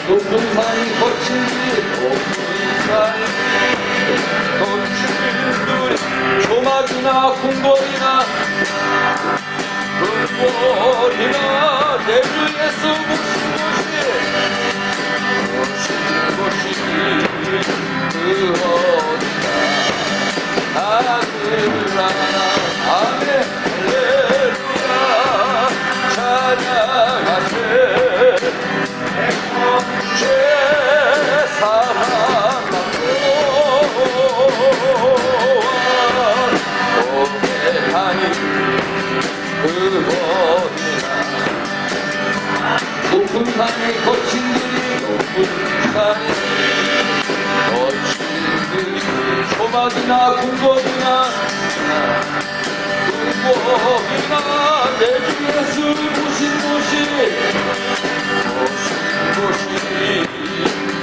높은 산이 거친 높은 산이 거친 둘이 조막이나 궁궐이나 내 주에서 묵신 곳이 그 어디나 하늘아 아멘 할렐루야 찬양하세 죄 사랑받고 오해하니 그 어디나 높은 산이 거친 길이 높은 산이 거친 길이 조막이나 궁궐이나 내 주에서 모신 곳이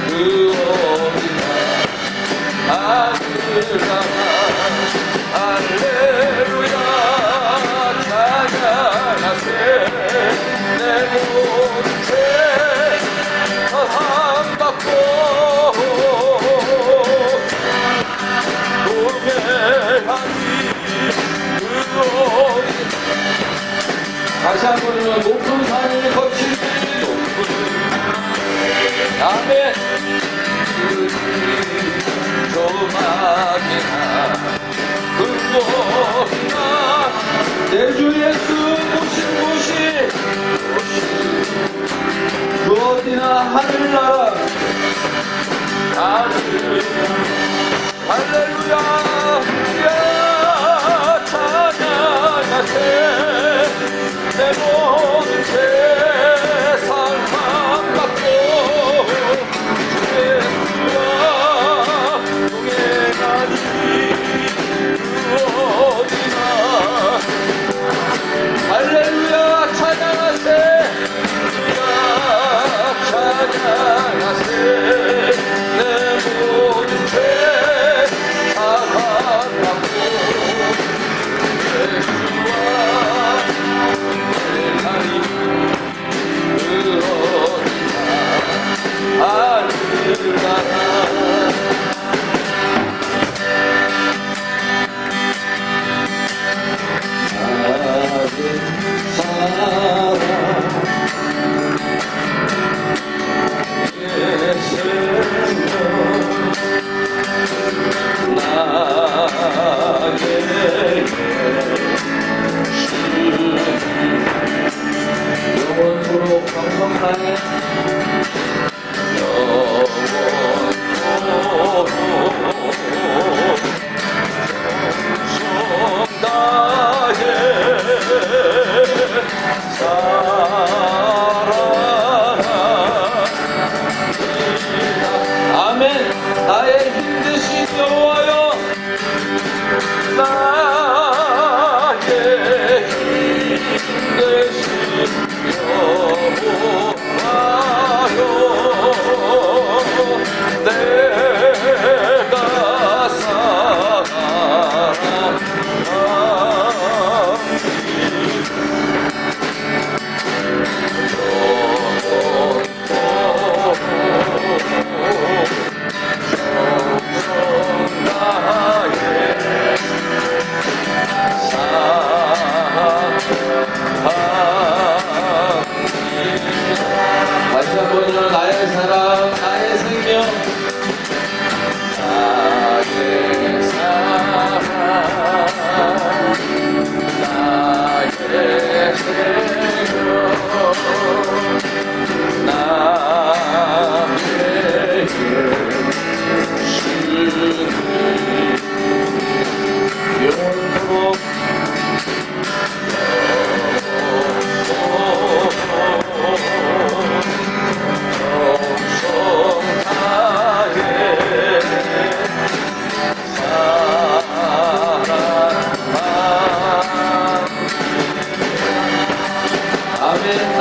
그 어디나 하늘아 할렐루야 찬양하세 내 모든 죄 사함받고 노래하니 그 어디나 다시 한번은 높은 산을 거치니 높은 아멘 조막이나 근거나 내 주 예수 모신 곳이 그 어디나 하늘나라 할렐루야 찬양하세 내 모든 죄 사함받고 예수와 동행하니 그 어디나 할렐루야 찬양하세 찬양하세 내 모든 죄 사함받고 영원토록 강성하네 영원토록 정성다해 사랑하리라 아멘 나의 힘드신 여호와여 나의 힘드신 여호와여 내가 사랑하리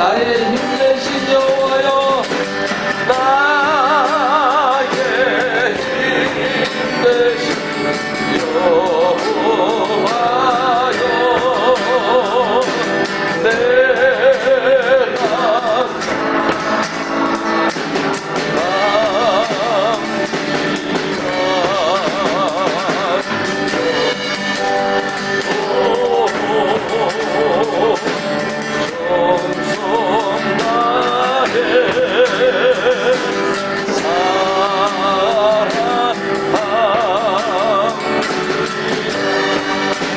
나의 힘 대신 여호와여 나의 힘 대신 여호와여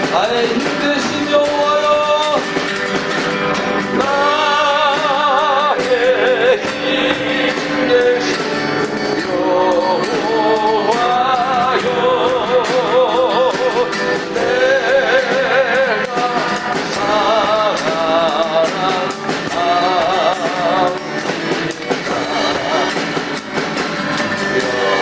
나의 힘 대신 여호와여 나의 힘 대신 여호와여 내가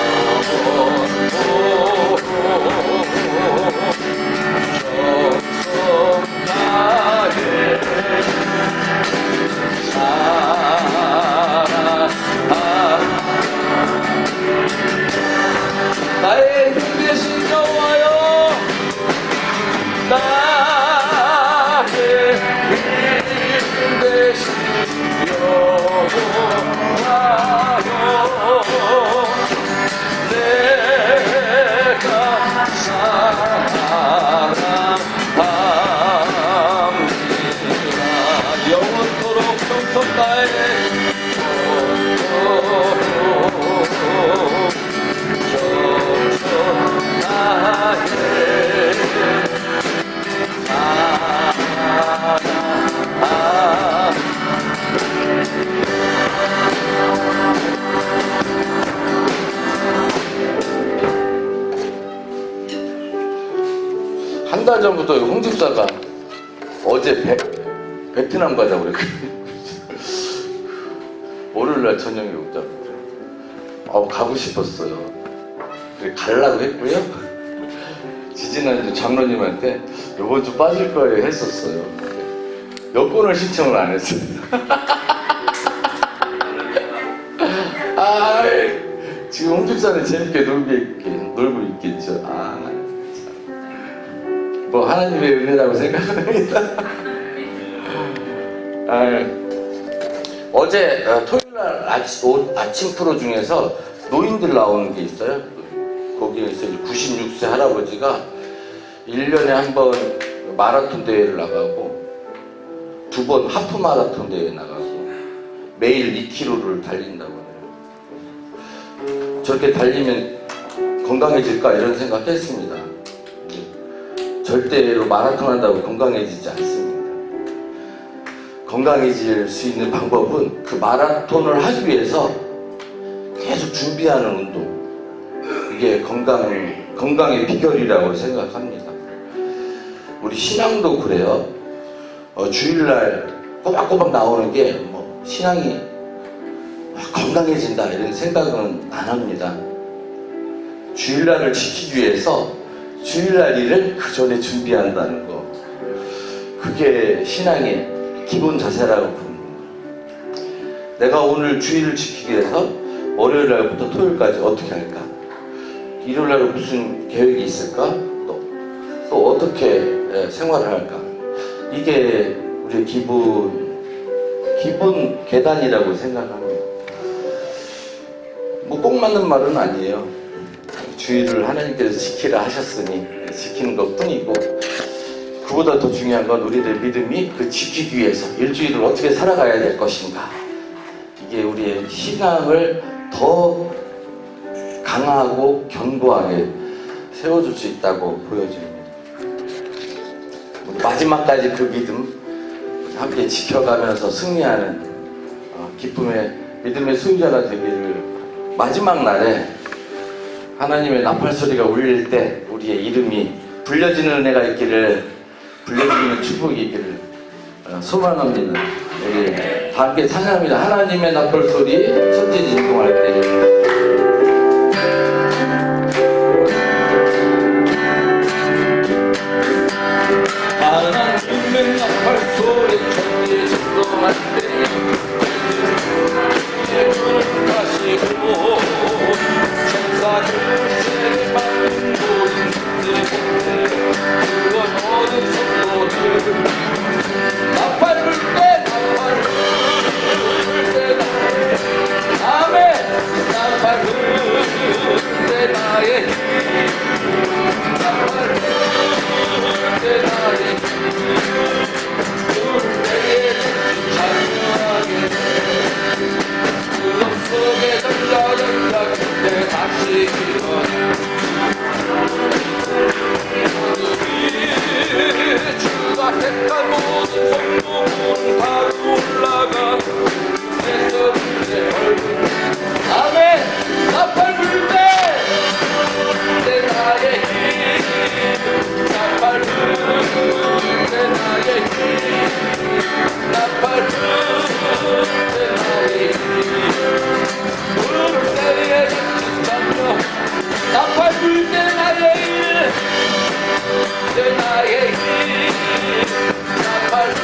나의 힘 대신 여호와여 나의 힘 대신 여호와여 내가 사랑합니다 영원토록 평생 나의 한 달 전부터 홍 집사가 어제 베트남 가자고 그랬거든요. 월요일날 저녁에 오자고 그래. 가고 싶었어요. 그래 가려고 했고요. 지지난주 장로님한테 이번 주 빠질 거예요 했었어요. 여권을 신청을 안 했어요. 지금 홍 집사는 재밌게 놀고 있겠죠. 뭐 하나님의 은혜라고 생각합니다. 어제 토요일날 아침 프로 중에서 노인들 나오는 게 있어요. 거기에서 96세 할아버지가 1년에 한 번 마라톤 대회를 나가고 2번 하프 마라톤 대회에 나가고 매일 2km를 달린다고 해요. 저렇게 달리면 건강해질까 이런 생각했습니다. 절대로 마라톤 한다고 건강해지지 않습니다. 건강해질 수 있는 방법은 그 마라톤을 하기 위해서 계속 준비하는 운동, 이게 건강의 비결이라고 생각합니다. 우리 신앙도 그래요. 주일날 꼬박꼬박 나오는 게 뭐 신앙이 건강해진다 이런 생각은 안 합니다. 주일날을 지키기 위해서 주일날 일을 그 전에 준비한다는 거, 그게 신앙의 기본 자세라고 봅니다. 내가 오늘 주일을 지키기 위해서 월요일날부터 토요일까지 어떻게 할까? 일요일날 무슨 계획이 있을까? 또 어떻게 생활을 할까? 이게 우리의 기본 계단이라고 생각합니다. 뭐 꼭 맞는 말은 아니에요. 주일을 하나님께서 지키라 하셨으니 지키는 것 뿐이고, 그보다 더 중요한 건 우리들 믿음이 그 지키기 위해서 일주일을 어떻게 살아가야 될 것인가, 이게 우리의 신앙을 더 강하고 견고하게 세워줄 수 있다고 보여집니다. 마지막까지 그 믿음 함께 지켜가면서 승리하는 기쁨의 믿음의 승자가 되기를, 마지막 날에 하나님의 나팔소리가 울릴 때 우리의 이름이 불려지는 은혜가 있기를, 불려지는 축복이 있기를 소망합니다. 우리 다 함께 찬양합니다. 하나님의 나팔소리 천지진동할 때. 하나님의 나팔소리 천지진동할 때 나팔 불 때 나팔 불 때 아멘 나팔 불 때 나의 나팔 불 때 나의 불 때에 찬양하게 구름 속에 던져 그때 다시 일어나 주가 택한 모든 성도문 다 올라가 내 손에 얼굴 아멘 나팔 불 때 내 나의 힘 나팔 불 때 나의 힘 나팔 불 때 나의 힘 부를 때에 잠겨 나팔 불 때 나의 힘 내 나의 힘 나팔 불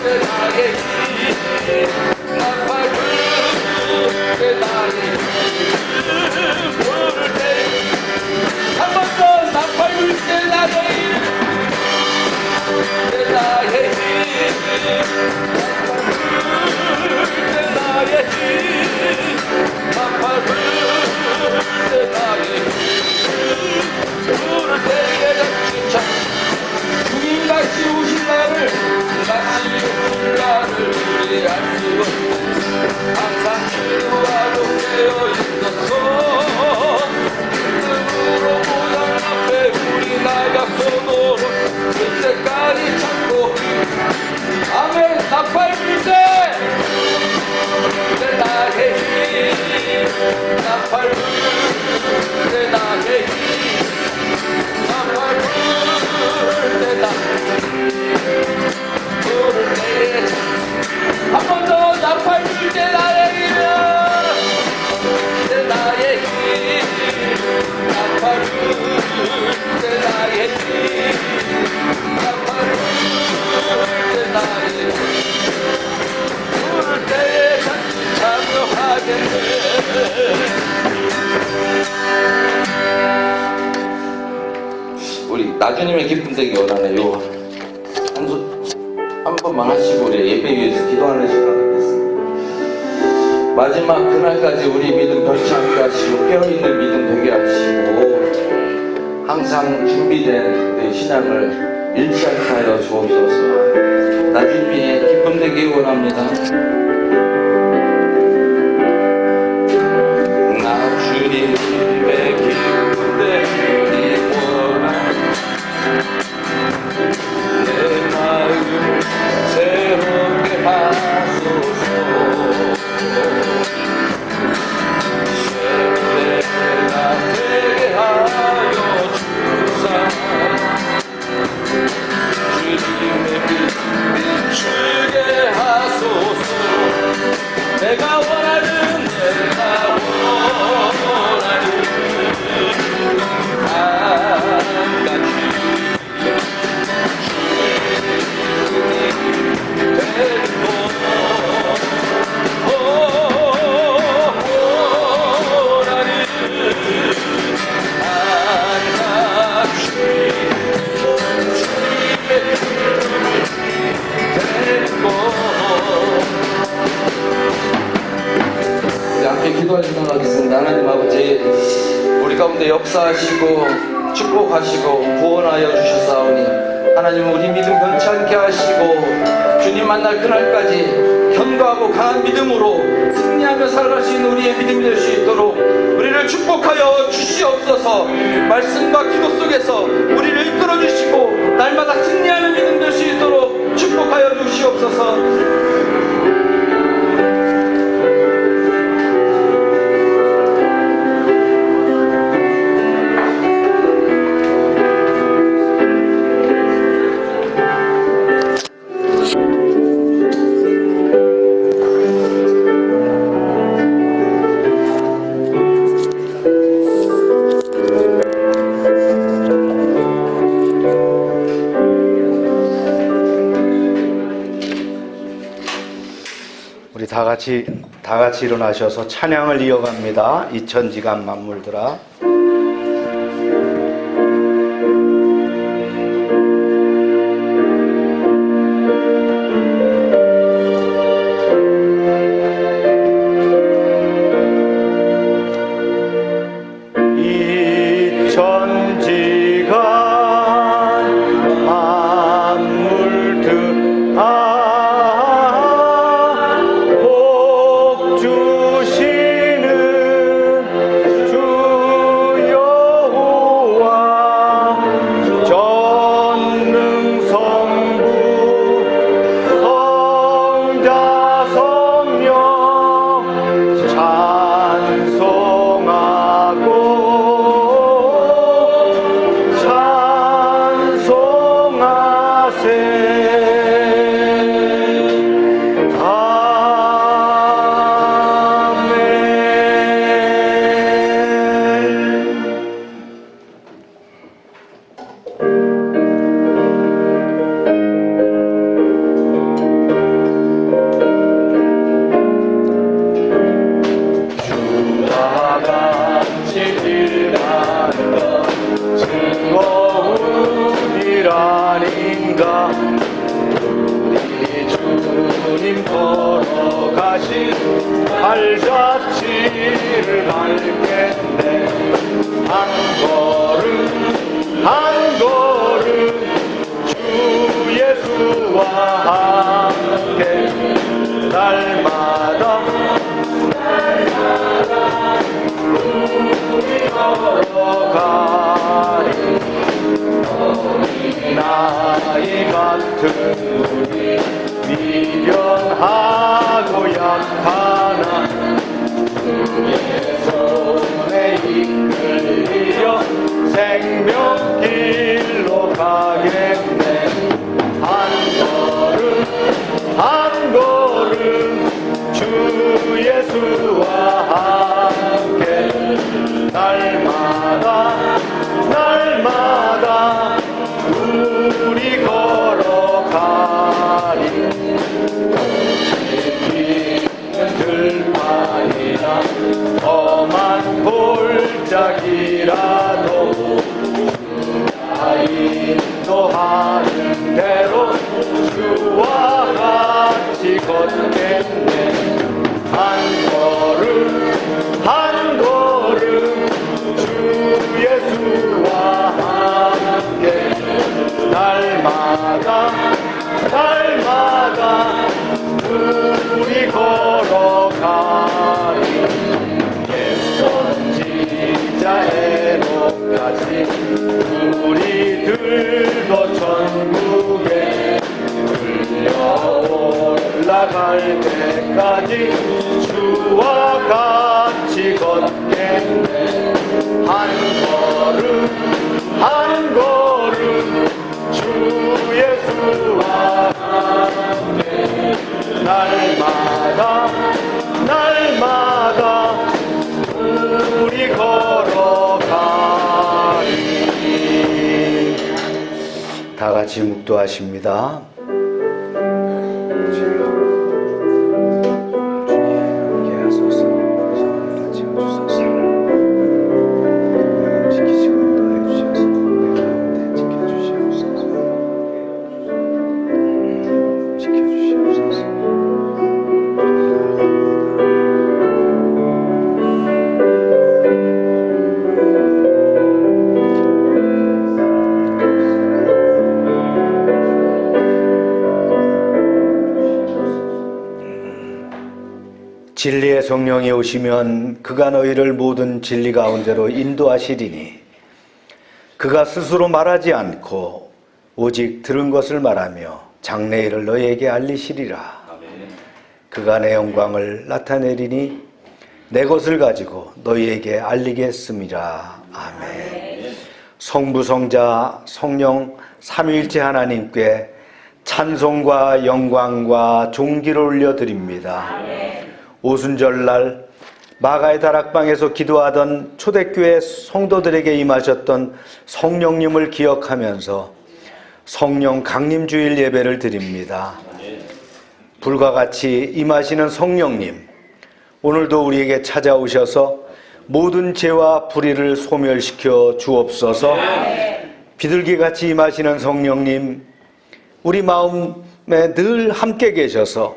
때 나의 힘 나팔 불 때 나의 힘 부를 때 한 번 더 나팔 불 때 나의 힘 내 나의 힘 나팔 불 때 나의 힘 나팔 불 때 나의 힘 부를 때에 닥친 주님같이 오신 나를 같이 오신 나를 우리 알 수 없고 항상 기도하고 깨어 있었어 믿음으로 보좌 앞에 우리 나가서도 그때까지 참고 아멘 나팔 불 때 내 나의 힘 나팔 불 때 나의 힘 나팔 불 때 나의 힘 부를 때에 한 번 더 나팔 불 때 나의 힘 내 나의 힘 나팔 불 때 나의 힘 나팔 불 때 나의 힘 부를 때에 같이 참여하겠네 우리 나주님의 기쁨 되기 원하네요. 한 번만 하시고 우리 예배 위해서 기도하는 시간 갖겠습니다. 마지막 그날까지 우리 믿음 변치 않게 하시고 깨어있는 믿음 되게 하시고 항상 준비된 내 신앙을 잃지 않게 하여 주옵소서. 나주님의 기쁨 되기 원합니다. 나주님의 기쁨 되기 내 마음 새롭게 하소서 세대가 되게 하여 주사 주님의 빛 비추게 하소서 내가 원하는 한 가지 함께 기도할 시간 가겠습니다. 하나님 아버지 우리 가운데 역사하시고 축복하시고 구원하여 주셨사오니 하나님 우리 믿음 변치 않게 하시고 주님 만날 그날까지 견고하고 강한 믿음으로 승리하며 살아갈 수 있는 우리의 믿음이 될 수 있도록 우리를 축복하여 주시옵소서. 말씀과 기도 속에서 우리를 이끌어 주시고 날마다 승리하는 믿음 될 수 있도록 축복하여 주시옵소서. 다 같이 일어나셔서 찬양을 이어갑니다. 이천지간 만물들아. 발자취를 밟겠네. 한 걸음 주 예수와 함께 날마다 우리 걸어가리. 나이 같은 우리 미련하고 약하나 주의 손에 이끌려 생명길로 가겠네. 한 걸음 주 예수와 함께 날마다 우리 걸어가리. 들판이나 험한 골짜기라도 인도하는 대로 주와 같이 걷겠네. 한 걸음 주 예수와 함께 날마다 우리 걸어가리. 옛 선지자 에녹까지 우리들도 천국에 끌려 올라갈 때까지 주와 같이 걷겠네. 한 걸음 주 예수와 함께 날마다 우리 걸어가리. 다 같이 묵도하십니다. 진리의 성령이 오시면 그가 너희를 모든 진리 가운데로 인도하시리니 그가 스스로 말하지 않고 오직 들은 것을 말하며 장래일을 너희에게 알리시리라. 그가 내 영광을 나타내리니 내 것을 가지고 너희에게 알리겠음이라. 아멘. 성부 성자 성령 삼위일체 하나님께 찬송과 영광과 존귀를 올려드립니다. 오순절날 마가의 다락방에서 기도하던 초대교회 성도들에게 임하셨던 성령님을 기억하면서 성령 강림주일 예배를 드립니다. 불과 같이 임하시는 성령님, 오늘도 우리에게 찾아오셔서 모든 죄와 불의를 소멸시켜 주옵소서. 비둘기같이 임하시는 성령님, 우리 마음에 늘 함께 계셔서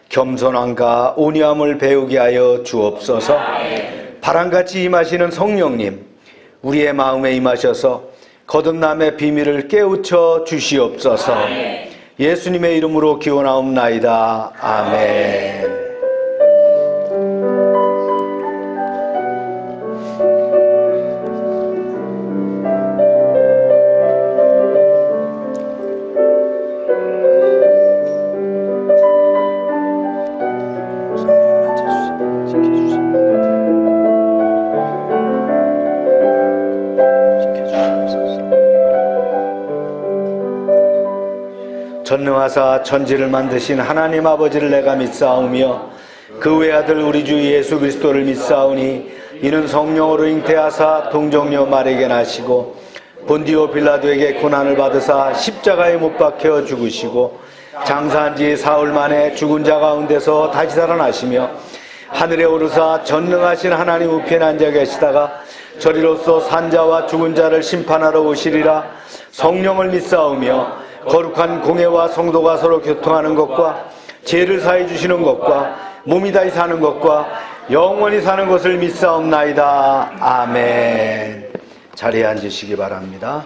겸손함과 온유함을 배우게 하여 주옵소서. 바람같이 임하시는 성령님, 우리의 마음에 임하셔서 거듭남의 비밀을 깨우쳐 주시옵소서. 예수님의 이름으로 기원하옵나이다. 아멘. 전능하사 천지를 만드신 하나님 아버지를 내가 믿사오며 그 외아들 우리 주 예수 그리스도를 믿사오니 이는 성령으로 잉태하사 동정녀 마리아에게 나시고 본디오 빌라도에게 고난을 받으사 십자가에 못 박혀 죽으시고 장사한 지 사흘 만에 죽은 자 가운데서 다시 살아나시며 하늘에 오르사 전능하신 하나님 우편에 앉아 계시다가 저리로서 산자와 죽은 자를 심판하러 오시리라. 성령을 믿사오며 거룩한 공회와 성도가 서로 교통하는 것과 죄를 사해 주시는 것과 몸이 다시 사는 것과 영원히 사는 것을 믿사옵나이다. 아멘. 자리에 앉으시기 바랍니다.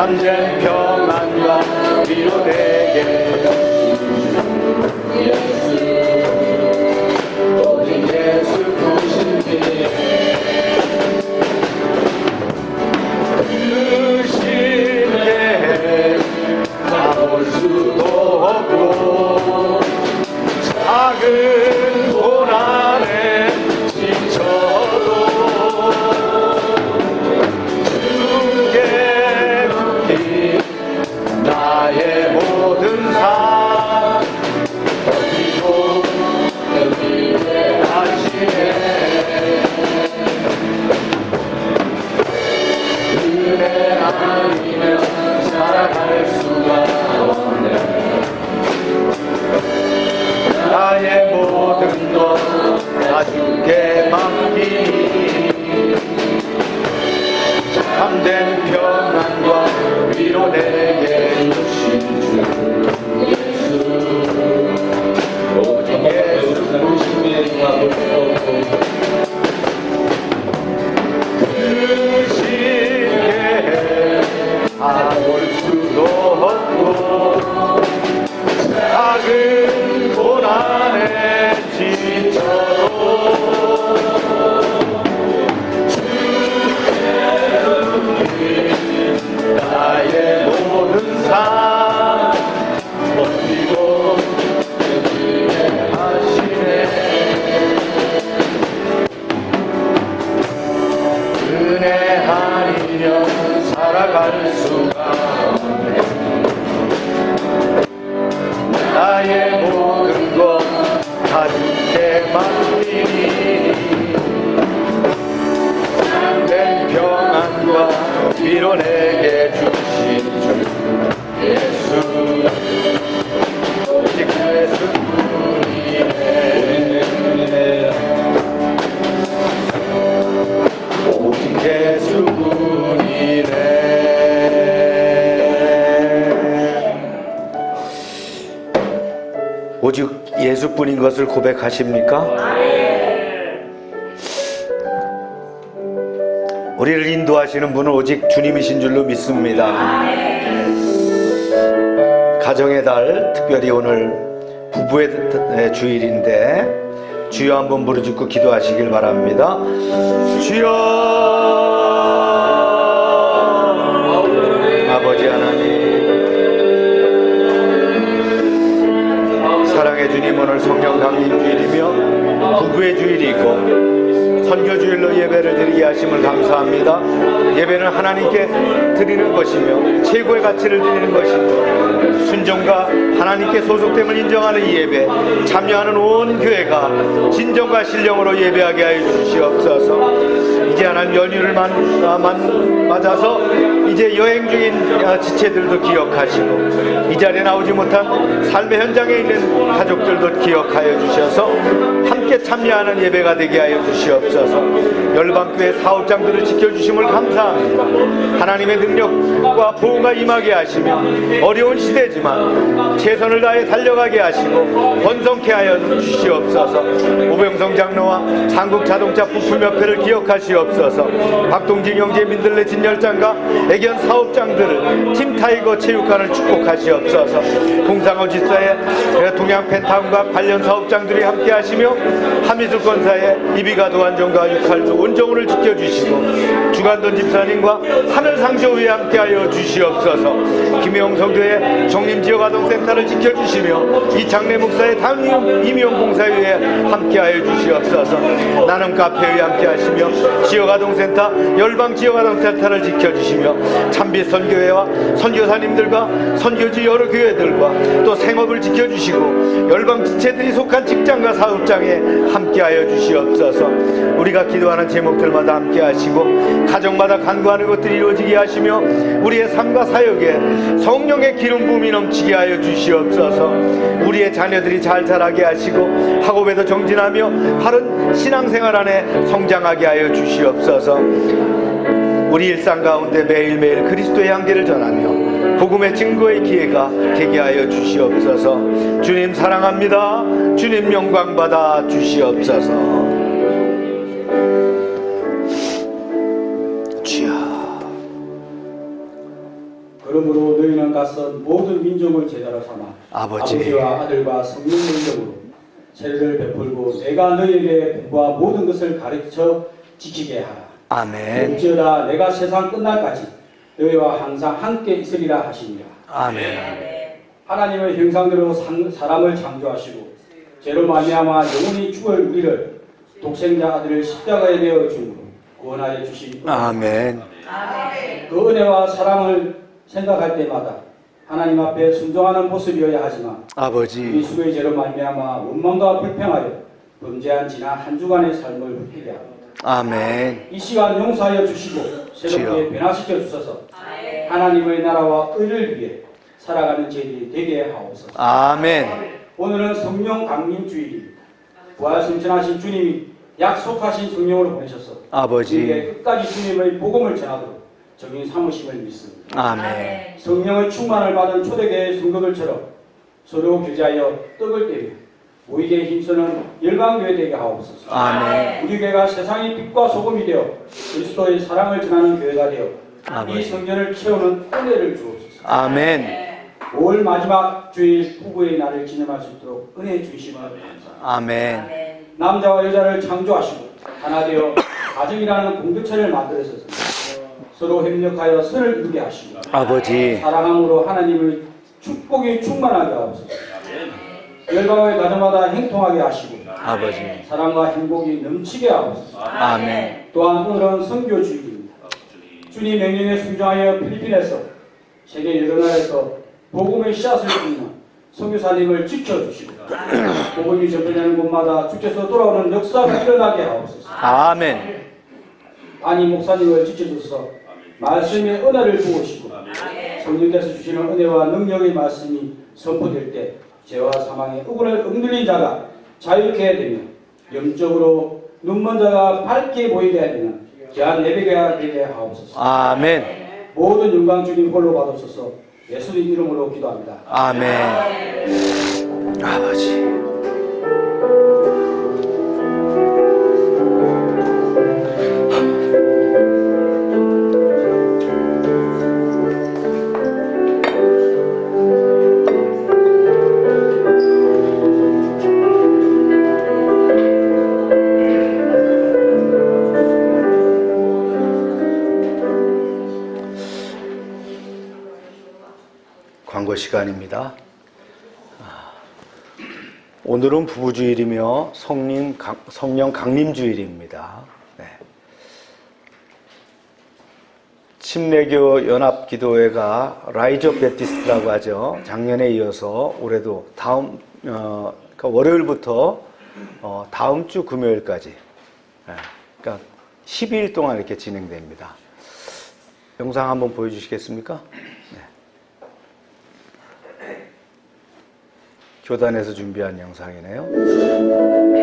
참된 평안과 위로 내게 오직 예수 구신비 그신께 가볼 수도 없고 작은 고난에 지쳐도 주께 맡긴 나의 모든 삶 버티고 위에 하시네 은혜 아니면 살아갈 수가 없네 나의 모든 것 다 주께 맡기니 참된 평안과 위로 내게 주신 주 예수 오직 예수 구심이라고 그 신께 가볼 수도 없고 작은 고난에 지쳐도 나의 모든 삶 버티고 위에 하시네 은혜 아니면 살아갈 수가 없네 나의 모든 것 다 주께 맡기니 참된 평안과 위로 내게 주신 주 예수 오직 예수뿐이네 오직 예수뿐이네 오직 예수뿐인 것을 고백하십니까? 우리를 인도하시는 분은 오직 주님이신 줄로 믿습니다. 가정의 달, 특별히 오늘 부부의 주일인데 주여 한번 부르짖고 기도하시길 바랍니다. 주여 아버지 하나님 사랑의 주님 오늘 성령 강림 주일이며 부부의 주일이고 선교주일로 예배를 드리게 하심을 감사합니다. 예배는 하나님께 드리는 것이며 최고의 가치를 드리는 것이며 순종과 하나님께 소속됨을 인정하는 이 예배 참여하는 온 교회가 진정과 신령으로 예배하게 하여 주시옵소서. 이제 하나님 연휴를 맞아서 이제 여행 중인 지체들도 기억하시고 이 자리에 나오지 못한 삶의 현장에 있는 가족들도 기억하여 주셔서 함께 참여하는 예배가 되게 하여 주시옵소서. 열방교회 사업장들을 지켜주심을 감사합니다. 하나님의 능력과 보호가 임하게 하시며 어려운 시대지만 최선을 다해 달려가게 하시고 번성케 하여 주시옵소서. 오병성 장로와 한국자동차 부품협회를 기억하시옵소서. 박동진 형제 민들레 진열장과 애견 사업장들을 팀타이거 체육관을 축복하시옵소서. 공상호 지사의 동양 펜타운과 관련 사업장들이 함께 하시며 하미술 권사의 이비가 도안정과 육할주 온정훈을 지켜주시고 주간돈 집사님과 하늘상조위에 함께하여 주시옵소서. 김영 성교의 정림지역아동센터를 지켜주시며 이창래 목사의 임용봉사위에 함께하여 주시옵소서. 나눔 카페에 함께하시며 지역아동센터 열방지역아동센터를 지켜주시며 참빛 선교회와 선교사님들과 선교지 여러 교회들과 또 생업을 지켜주시고 열방 지체들이 속한 직장과 사업장에 함께하여 주시옵소서. 우리가 기도하는 제목들마다 함께하시고 가정마다 간구하는 것들이 이루어지게 하시며 우리의 삶과 사역에 성령의 기름 부음이 넘치게 하여 주시옵소서. 우리의 자녀들이 잘 자라게 하시고 학업에도 정진하며 바른 신앙생활 안에 성장하게 하여 주시옵소서. 우리 일상 가운데 매일매일 그리스도의 향기를 전하며 복음의 증거의 기회가 되게 하여 주시옵소서. 주님 사랑합니다. 주님 영광 받아 주시옵소서. 주여 그러므로 너희는 가서 모든 민족을 제자로 삼아 아버지. 아버지와 아들과 성령의 이름으로 세례를 베풀고 내가 너희에게 분부와 모든 것을 가르쳐 지키게 하라. 아멘. 어찌어다 내가 세상 끝날까지 너희와 항상 함께 있으리라 하시니라. 아멘. 하나님의 형상대로 사람을 창조하시고 죄로 말미암아 영원히 죽을 우리를 독생자 아들을 십자가에 내어 주므로 구원하여 주신 아멘. 그 은혜와 사랑을 생각할 때마다 하나님 앞에 순종하는 모습이어야 하지만 우리 아버지. 수고의 죄로 말미암아 원망과 불평하여 범죄한 지난 한 주간의 삶을 회개합니다. 아멘. 이 시간 용서하여 주시고 새롭게 주여. 변화시켜 주셔서 하나님의 나라와 의를 위해 살아가는 저희들이 되게 하옵소서. 아멘. 오늘은 성령 강림 주일입니다. 부활 승천하신 주님이 약속하신 성령으로 보내셔서 아버지. 우리에게 끝까지 주님의 복음을 전하도록 정인 삼으심을 믿습니다. 아멘. 성령의 충만을 받은 초대교회 성도들처럼 서로 교제하여 떡을 떼며 모이게 힘쓰는 열방교회 되게 하옵소서. 아멘. 우리 교회가 세상의 빛과 소금이 되어 그리스도의 사랑을 전하는 교회가 되어 아멘. 이 성전을 채우는 은혜를 주옵소서. 아멘. 5월 마지막 주일 부부의 날을 기념할 수 있도록 은혜 주시면 감사합니다. 아멘. 남자와 여자를 창조하시고 하나 되어 가정이라는 공동체를 만들어서 서로 협력하여 선을 이루게 하시고 아버지. 사랑함으로 하나님의 축복이 충만하게 하옵소서. 열방의 가정마다 행통하게 하시고 아버지. 사랑과 행복이 넘치게 하옵소서. 아멘. 또한 오늘은 선교 주일입니다. 주님 명령에 순종하여 필리핀에서 세계 여러 나라에서 복음의 씨앗을 뿌리는 선교사님을 지켜주시고 복음이 전파되는 곳마다 주께서 돌아오는 역사가 일어나게 하옵소서. 아멘. 아니 목사님을 지켜주셔서 말씀의 은혜를 부으시고 성령께서 주시는 은혜와 능력의 말씀이 선포될 때 죄와 사망의 억울을 억눌린 자가 자유케 되며 영적으로 눈먼 자가 밝게 보이게 하는 귀한 예배가 되게 하옵소서. 아멘. 모든 영광 주님 홀로 받으소서. 예수님 이름으로 기도합니다. 아멘. 아버지. 광고 시간입니다. 오늘은 부부주일이며 성령 강림주일입니다. 네. 침례교 연합기도회가 라이저 베티스트라고 하죠. 작년에 이어서 올해도 그러니까 월요일부터 다음 주 금요일까지, 그러니까 12일 동안 이렇게 진행됩니다. 영상 한번 보여주시겠습니까? 네. 교단에서 준비한 영상이네요.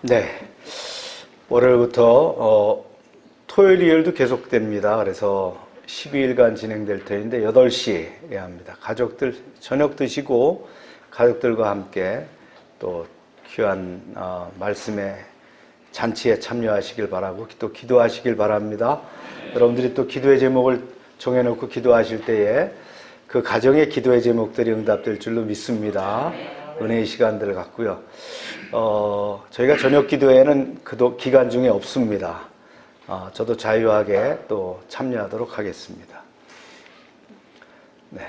네, 월요일부터 토요일, 일요일도 계속됩니다. 그래서 12일간 진행될 터인데 8시에 합니다. 가족들 저녁 드시고 가족들과 함께 또 귀한 말씀에 잔치에 참여하시길 바라고 또 기도하시길 바랍니다. 여러분들이 또 기도의 제목을 정해놓고 기도하실 때에 그 가정의 기도의 제목들이 응답될 줄로 믿습니다. 은혜의 시간들을 갖고요. 저희가 저녁 기도회는 그 기간 중에 없습니다. 저도 자유하게 또 참여하도록 하겠습니다. 네.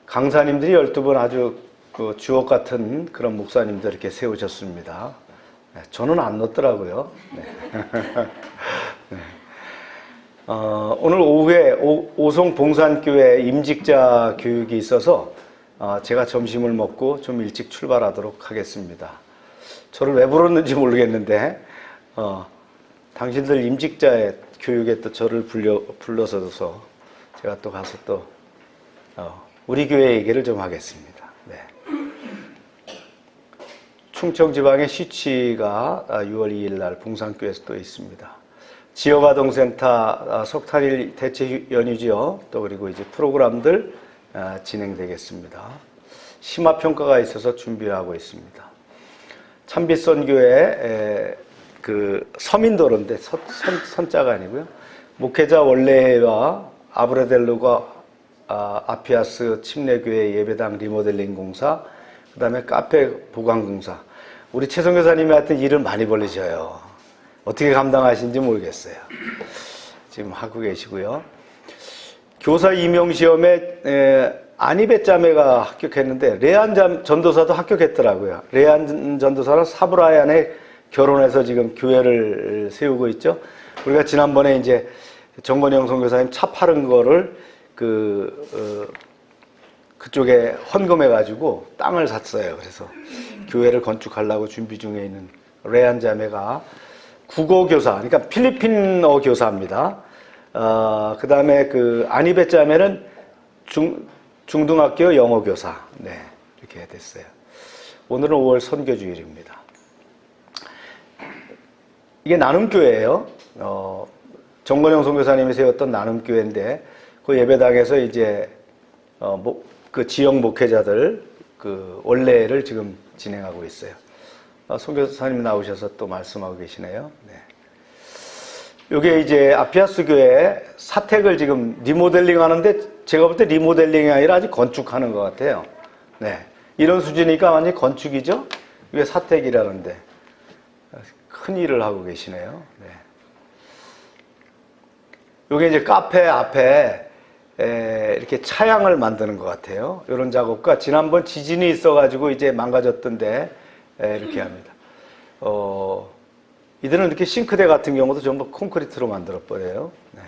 강사님들이 12분 아주 그 주옥 같은 그런 목사님들 이렇게 세우셨습니다. 네, 저는 안 넣었더라고요. 네. 네. 오늘 오후에 오송 봉산교회 임직자 교육이 있어서 제가 점심을 먹고 좀 일찍 출발하도록 하겠습니다. 저를 왜 불렀는지 모르겠는데 당신들 임직자의 교육에 또 저를 불러서서 제가 또 가서 또 우리 교회 얘기를 좀 하겠습니다. 네. 충청지방의 시치가 6월 2일 날 봉산교회에서 또 있습니다. 지역아동센터 석탄일 대체 연휴지요. 또 그리고 이제 프로그램들 진행되겠습니다. 심화평가가 있어서 준비하고 있습니다. 참빛선교회 그 서민도로인데 선자가 아니고요. 목회자 원래와 아브라델루가 아피아스 침례교회 예배당 리모델링 공사, 그 다음에 카페 보강 공사. 우리 최 선교사님이 하여튼 일을 많이 벌리셔요. 어떻게 감당하시는지 모르겠어요. 지금 하고 계시고요. 교사 임용시험에 안희배 자매가 합격했는데 레안 전도사도 합격했더라고요. 레안 전도사는 사브라얀에 결혼해서 지금 교회를 세우고 있죠. 우리가 지난번에 이제 정건영 선교사님 차 파는 거를 그쪽에 헌금해가지고 땅을 샀어요. 그래서 교회를 건축하려고 준비 중에 있는 레안 자매가 국어교사, 그러니까 필리핀어 교사입니다. 그 다음에 그 안희배 자매는 중등학교 영어교사. 네, 이렇게 됐어요. 오늘은 5월 선교주일입니다. 이게 나눔교회예요. 정건영 선교사님이 세웠던 나눔교회인데 그 예배당에서 이제 그 지역 목회자들 그 원래를 지금 진행하고 있어요. 선교사님 나오셔서 또 말씀하고 계시네요. 네. 요게 이제 아피아스 교회 사택을 지금 리모델링 하는데 제가 볼 때 리모델링이 아니라 아직 건축하는 것 같아요. 네. 이런 수준이니까 완전히 건축이죠? 이게 사택이라는데 큰 일을 하고 계시네요. 네. 요게 이제 카페 앞에 이렇게 차양을 만드는 것 같아요. 이런 작업과 지난번 지진이 있어가지고 이제 망가졌던데 이렇게 합니다. 이들은 이렇게 싱크대 같은 경우도 전부 콘크리트로 만들어 버려요. 네.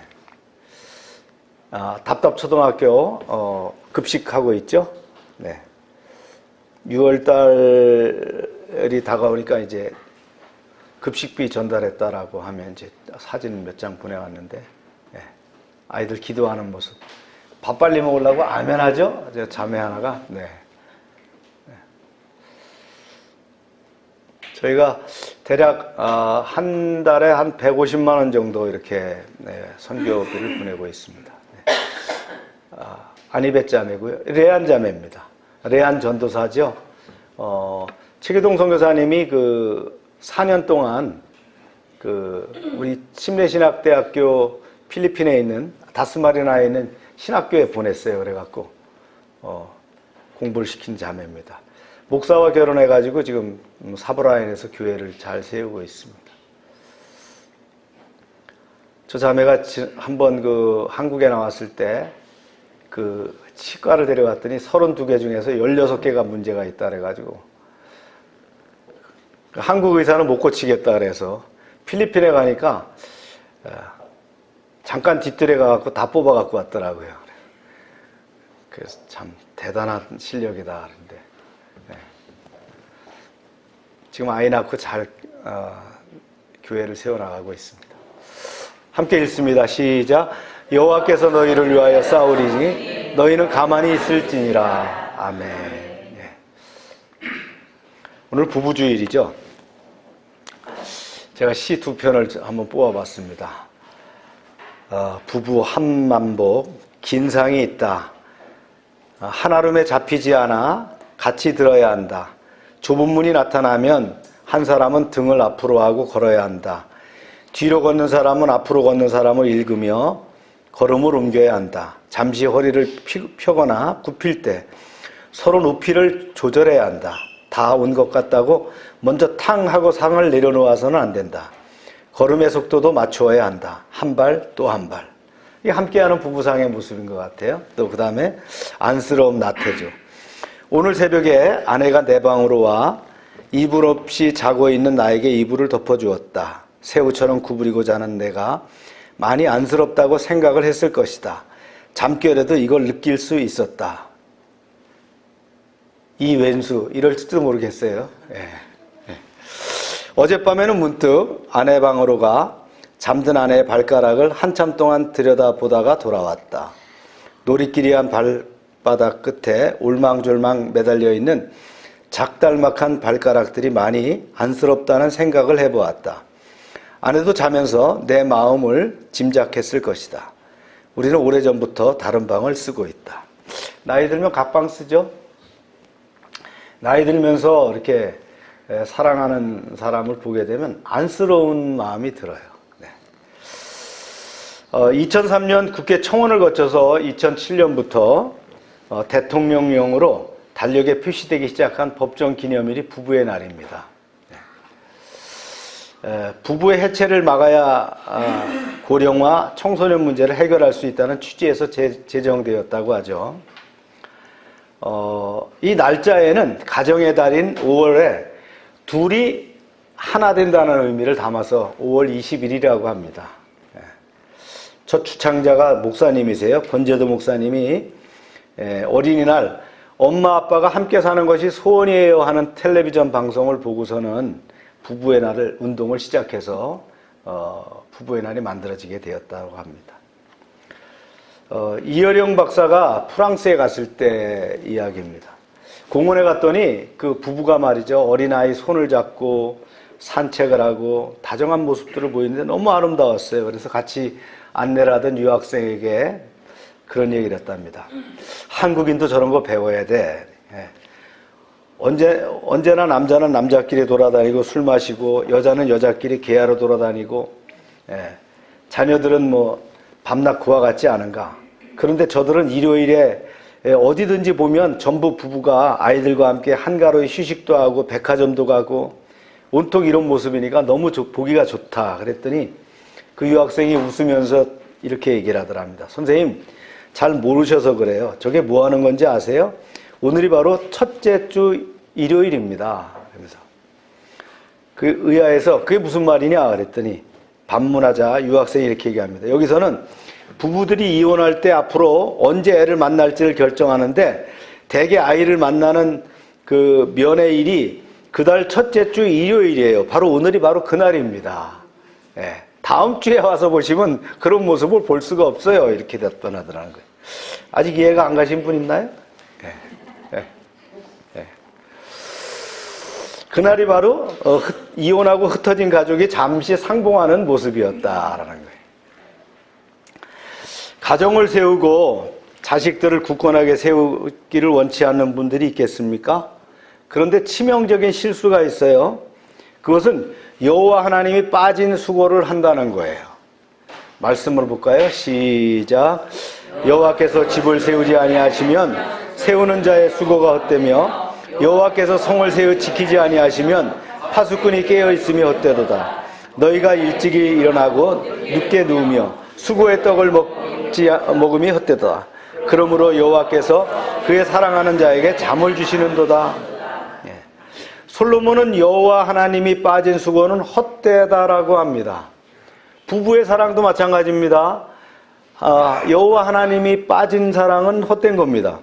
답답초등학교 급식하고 있죠. 네. 6월 달이 다가오니까 이제 급식비 전달했다라고 하면 이제 사진 몇 장 보내왔는데 네. 아이들 기도하는 모습. 밥 빨리 먹으려고 아멘하죠? 자매 하나가. 네. 저희가 대략 한 달에 한 150만 원 정도 이렇게 선교비를 보내고 있습니다. 네. 안희배 자매고요. 레안 자매입니다. 레안 전도사죠. 최기동 선교사님이 그 4년 동안 그 우리 침례신학대학교 필리핀에 있는 다스마리나에 있는 신학교에 보냈어요. 그래갖고 공부를 시킨 자매입니다. 목사와 결혼해가지고 지금 사브라인에서 교회를 잘 세우고 있습니다. 저 자매가 한번 그 한국에 나왔을 때 그 치과를 데려갔더니 32개 중에서 16개가 문제가 있다 그래가지고 한국 의사는 못 고치겠다 그래서 필리핀에 가니까 잠깐 뒷뜰에 가갖고 다 뽑아갖고 왔더라고요. 그래서 참 대단한 실력이다 그런데 네. 지금 아이 낳고 잘 교회를 세워나가고 있습니다. 함께 읽습니다. 시작. 여호와께서 너희를 위하여 싸우리니 너희는 가만히 있을지니라. 아멘. 네. 오늘 부부주일이죠. 제가 시 두 편을 한번 뽑아봤습니다. 부부 한만복, 긴상이 있다. 한아름에 잡히지 않아 같이 들어야 한다. 좁은 문이 나타나면 한 사람은 등을 앞으로 하고 걸어야 한다. 뒤로 걷는 사람은 앞으로 걷는 사람을 읽으며 걸음을 옮겨야 한다. 잠시 허리를 펴거나 굽힐 때 서로 높이를 조절해야 한다. 다 온 것 같다고 먼저 탕 하고 상을 내려놓아서는 안 된다. 걸음의 속도도 맞추어야 한다. 한 발 또 한 발. 이게 함께하는 부부상의 모습인 것 같아요. 또 그 다음에 안쓰러움 나태주. 오늘 새벽에 아내가 내 방으로 와 이불 없이 자고 있는 나에게 이불을 덮어주었다. 새우처럼 구부리고 자는 내가 많이 안쓰럽다고 생각을 했을 것이다. 잠결에도 이걸 느낄 수 있었다. 이 왼수 이럴지도 모르겠어요. 예. 어젯밤에는 문득 아내 방으로 가 잠든 아내의 발가락을 한참 동안 들여다보다가 돌아왔다. 노리끼리한 발바닥 끝에 울망졸망 매달려 있는 작달막한 발가락들이 많이 안쓰럽다는 생각을 해보았다. 아내도 자면서 내 마음을 짐작했을 것이다. 우리는 오래전부터 다른 방을 쓰고 있다. 나이 들면 각방 쓰죠? 나이 들면서 이렇게 사랑하는 사람을 보게 되면 안쓰러운 마음이 들어요. 2003년 국회 청원을 거쳐서 2007년부터 대통령령으로 달력에 표시되기 시작한 법정 기념일이 부부의 날입니다. 부부의 해체를 막아야 고령화 청소년 문제를 해결할 수 있다는 취지에서 제정되었다고 하죠. 이 날짜에는 가정의 달인 5월에 둘이 하나 된다는 의미를 담아서 5월 20일이라고 합니다. 첫 주창자가 목사님이세요. 권재도 목사님이 어린이날 엄마 아빠가 함께 사는 것이 소원이에요 하는 텔레비전 방송을 보고서는 부부의 날을 운동을 시작해서 부부의 날이 만들어지게 되었다고 합니다. 이어령 박사가 프랑스에 갔을 때 이야기입니다. 공원에 갔더니 그 부부가 말이죠. 어린아이 손을 잡고 산책을 하고 다정한 모습들을 보이는데 너무 아름다웠어요. 그래서 같이 안내를 하던 유학생에게 그런 얘기를 했답니다. 한국인도 저런 거 배워야 돼. 언제나 남자는 남자끼리 돌아다니고 술 마시고 여자는 여자끼리 개하러 돌아다니고 자녀들은 뭐 밤낮 그와 같지 않은가. 그런데 저들은 일요일에 어디든지 보면 전부 부부가 아이들과 함께 한가로이 휴식도 하고 백화점도 가고 온통 이런 모습이니까 너무 보기가 좋다. 그랬더니 그 유학생이 웃으면서 이렇게 얘기를 하더랍니다. 선생님 잘 모르셔서 그래요. 저게 뭐 하는 건지 아세요? 오늘이 바로 첫째 주 일요일입니다. 그래서 그 의아해서 그게 무슨 말이냐 그랬더니 반문하자 유학생이 이렇게 얘기합니다. 여기서는 부부들이 이혼할 때 앞으로 언제 애를 만날지를 결정하는데 대개 아이를 만나는 그 면회일이 그달 첫째 주 일요일이에요. 바로 오늘이 바로 그날입니다. 다음 주에 와서 보시면 그런 모습을 볼 수가 없어요. 이렇게 답변하더라는 거예요. 아직 이해가 안 가신 분 있나요? 그날이 바로 이혼하고 흩어진 가족이 잠시 상봉하는 모습이었다라는 거예요. 가정을 세우고 자식들을 굳건하게 세우기를 원치 않는 분들이 있겠습니까? 그런데 치명적인 실수가 있어요. 그것은 여호와 하나님이 빠진 수고를 한다는 거예요. 말씀을 볼까요? 시작. 여호와께서 집을 세우지 아니하시면 세우는 자의 수고가 헛되며 여호와께서 성을 세워 지키지 아니하시면 파수꾼이 깨어있으며 헛되도다. 너희가 일찍이 일어나고 늦게 누우며 수고의 떡을 먹음이 헛되도다. 그러므로 여호와께서 그의 사랑하는 자에게 잠을 주시는도다. 솔로몬은 여호와 하나님이 빠진 수고는 헛되다라고 합니다. 부부의 사랑도 마찬가지입니다. 여호와 하나님이 빠진 사랑은 헛된 겁니다.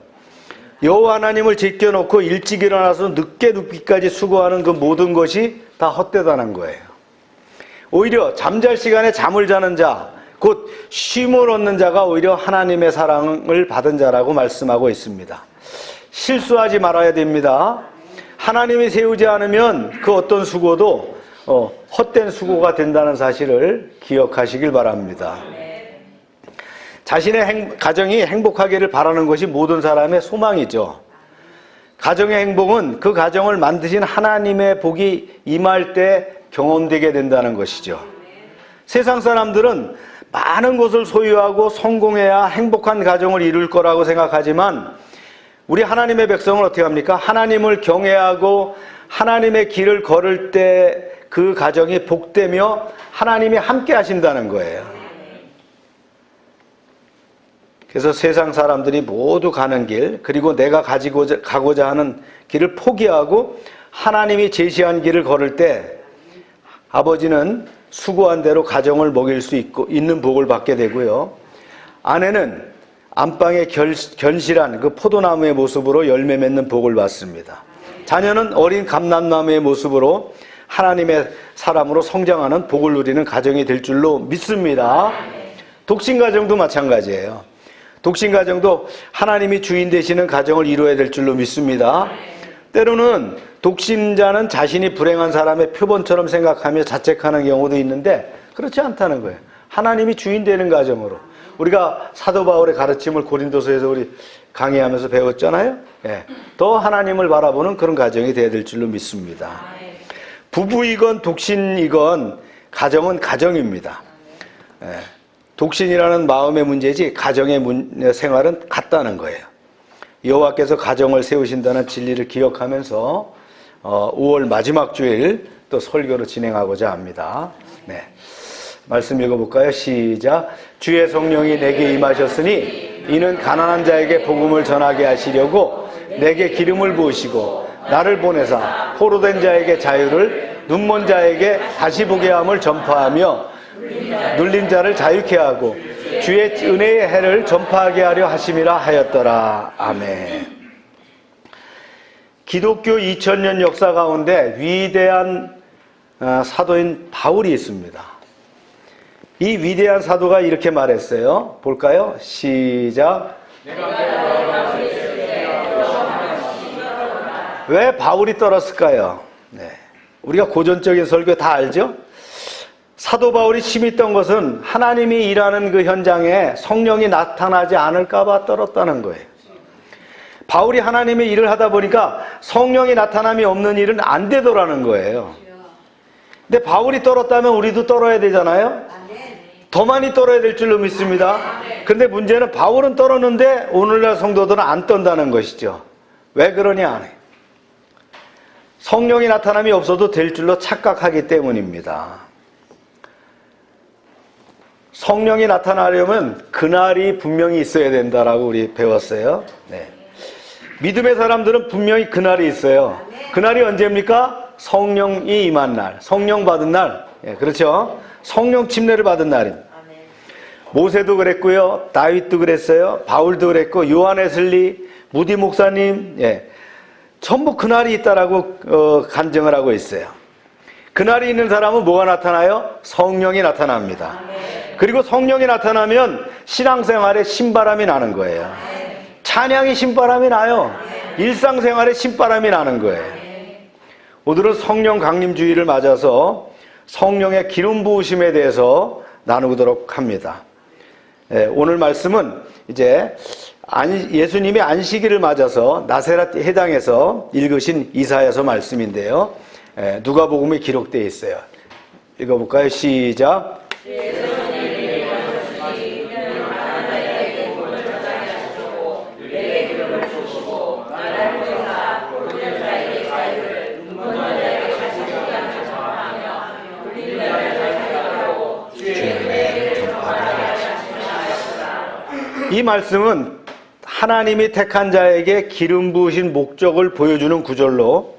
여호와 하나님을 지켜놓고 일찍 일어나서 늦게 눕기까지 수고하는 그 모든 것이 다 헛되다는 거예요. 오히려 잠잘 시간에 잠을 자는 자, 곧 쉼을 얻는 자가 오히려 하나님의 사랑을 받은 자라고 말씀하고 있습니다. 실수하지 말아야 됩니다. 하나님이 세우지 않으면 그 어떤 수고도 헛된 수고가 된다는 사실을 기억하시길 바랍니다. 자신의 가정이 행복하기를 바라는 것이 모든 사람의 소망이죠. 가정의 행복은 그 가정을 만드신 하나님의 복이 임할 때 경험되게 된다는 것이죠. 세상 사람들은 많은 것을 소유하고 성공해야 행복한 가정을 이룰 거라고 생각하지만 우리 하나님의 백성은 어떻게 합니까? 하나님을 경외하고 하나님의 길을 걸을 때 그 가정이 복되며 하나님이 함께 하신다는 거예요. 그래서 세상 사람들이 모두 가는 길, 그리고 내가 가고자 하는 길을 포기하고 하나님이 제시한 길을 걸을 때 아버지는 수고한 대로 가정을 먹일 수 있는 복을 받게 되고요. 아내는 안방에 견실한 그 포도나무의 모습으로 열매 맺는 복을 받습니다. 자녀는 어린 감람나무의 모습으로 하나님의 사람으로 성장하는 복을 누리는 가정이 될 줄로 믿습니다. 독신가정도 마찬가지예요. 독신가정도 하나님이 주인 되시는 가정을 이루어야 될 줄로 믿습니다. 때로는 독신자는 자신이 불행한 사람의 표본처럼 생각하며 자책하는 경우도 있는데 그렇지 않다는 거예요. 하나님이 주인 되는 가정으로. 우리가 사도 바울의 가르침을 고린도서에서 우리 강의하면서 배웠잖아요. 예. 더 하나님을 바라보는 그런 가정이 되어야 될 줄로 믿습니다. 부부이건 독신이건 가정은 가정입니다. 예. 독신이라는 마음의 문제지 가정의 생활은 같다는 거예요. 여호와께서 가정을 세우신다는 진리를 기억하면서 5월 마지막 주일 또 설교로 진행하고자 합니다. 네. 말씀 읽어볼까요? 시작. 주의 성령이 내게 임하셨으니 이는 가난한 자에게 복음을 전하게 하시려고 내게 기름을 부으시고 나를 보내사 포로된 자에게 자유를 눈먼 자에게 다시 보게 함을 전파하며 눌린 자를 자유케 하고 주의 은혜의 해를 전파하게 하려 하심이라 하였더라. 아멘. 기독교 2000년 역사 가운데 위대한 사도인 바울이 있습니다. 이 위대한 사도가 이렇게 말했어요. 볼까요? 시작. 왜 바울이 떨었을까요? 네. 우리가 고전적인 설교 다 알죠? 사도 바울이 심했던 것은 하나님이 일하는 그 현장에 성령이 나타나지 않을까 봐 떨었다는 거예요. 바울이 하나님의 일을 하다 보니까 성령이 나타남이 없는 일은 안 되더라는 거예요. 근데 바울이 떨었다면 우리도 떨어야 되잖아요. 더 많이 떨어야 될 줄로 믿습니다. 근데 문제는 바울은 떨었는데 오늘날 성도들은 안 떤다는 것이죠. 왜 그러냐? 성령이 나타남이 없어도 될 줄로 착각하기 때문입니다. 성령이 나타나려면 그날이 분명히 있어야 된다라고 우리 배웠어요. 네. 믿음의 사람들은 분명히 그날이 있어요. 그날이 언제입니까? 성령이 임한 날, 성령 받은 날. 예, 그렇죠? 성령 침례를 받은 날입니다. 모세도 그랬고요, 다윗도 그랬어요, 바울도 그랬고, 요한 웨슬리, 무디 목사님, 예, 전부 그날이 있다라고 간증을 하고 있어요. 그날이 있는 사람은 뭐가 나타나요? 성령이 나타납니다. 그리고 성령이 나타나면 신앙생활에 신바람이 나는 거예요. 찬양이 신바람이 나요. 일상생활에 신바람이 나는 거예요. 오늘은 성령 강림주의를 맞아서 성령의 기름 부으심에 대해서 나누도록 합니다. 오늘 말씀은 이제 예수님이 안식일을 맞아서 나세렛 해당에서 읽으신 이사야서 말씀인데요. 누가복음에 기록되어 있어요. 읽어볼까요? 시작. 이 말씀은 하나님이 택한 자에게 기름 부으신 목적을 보여주는 구절로,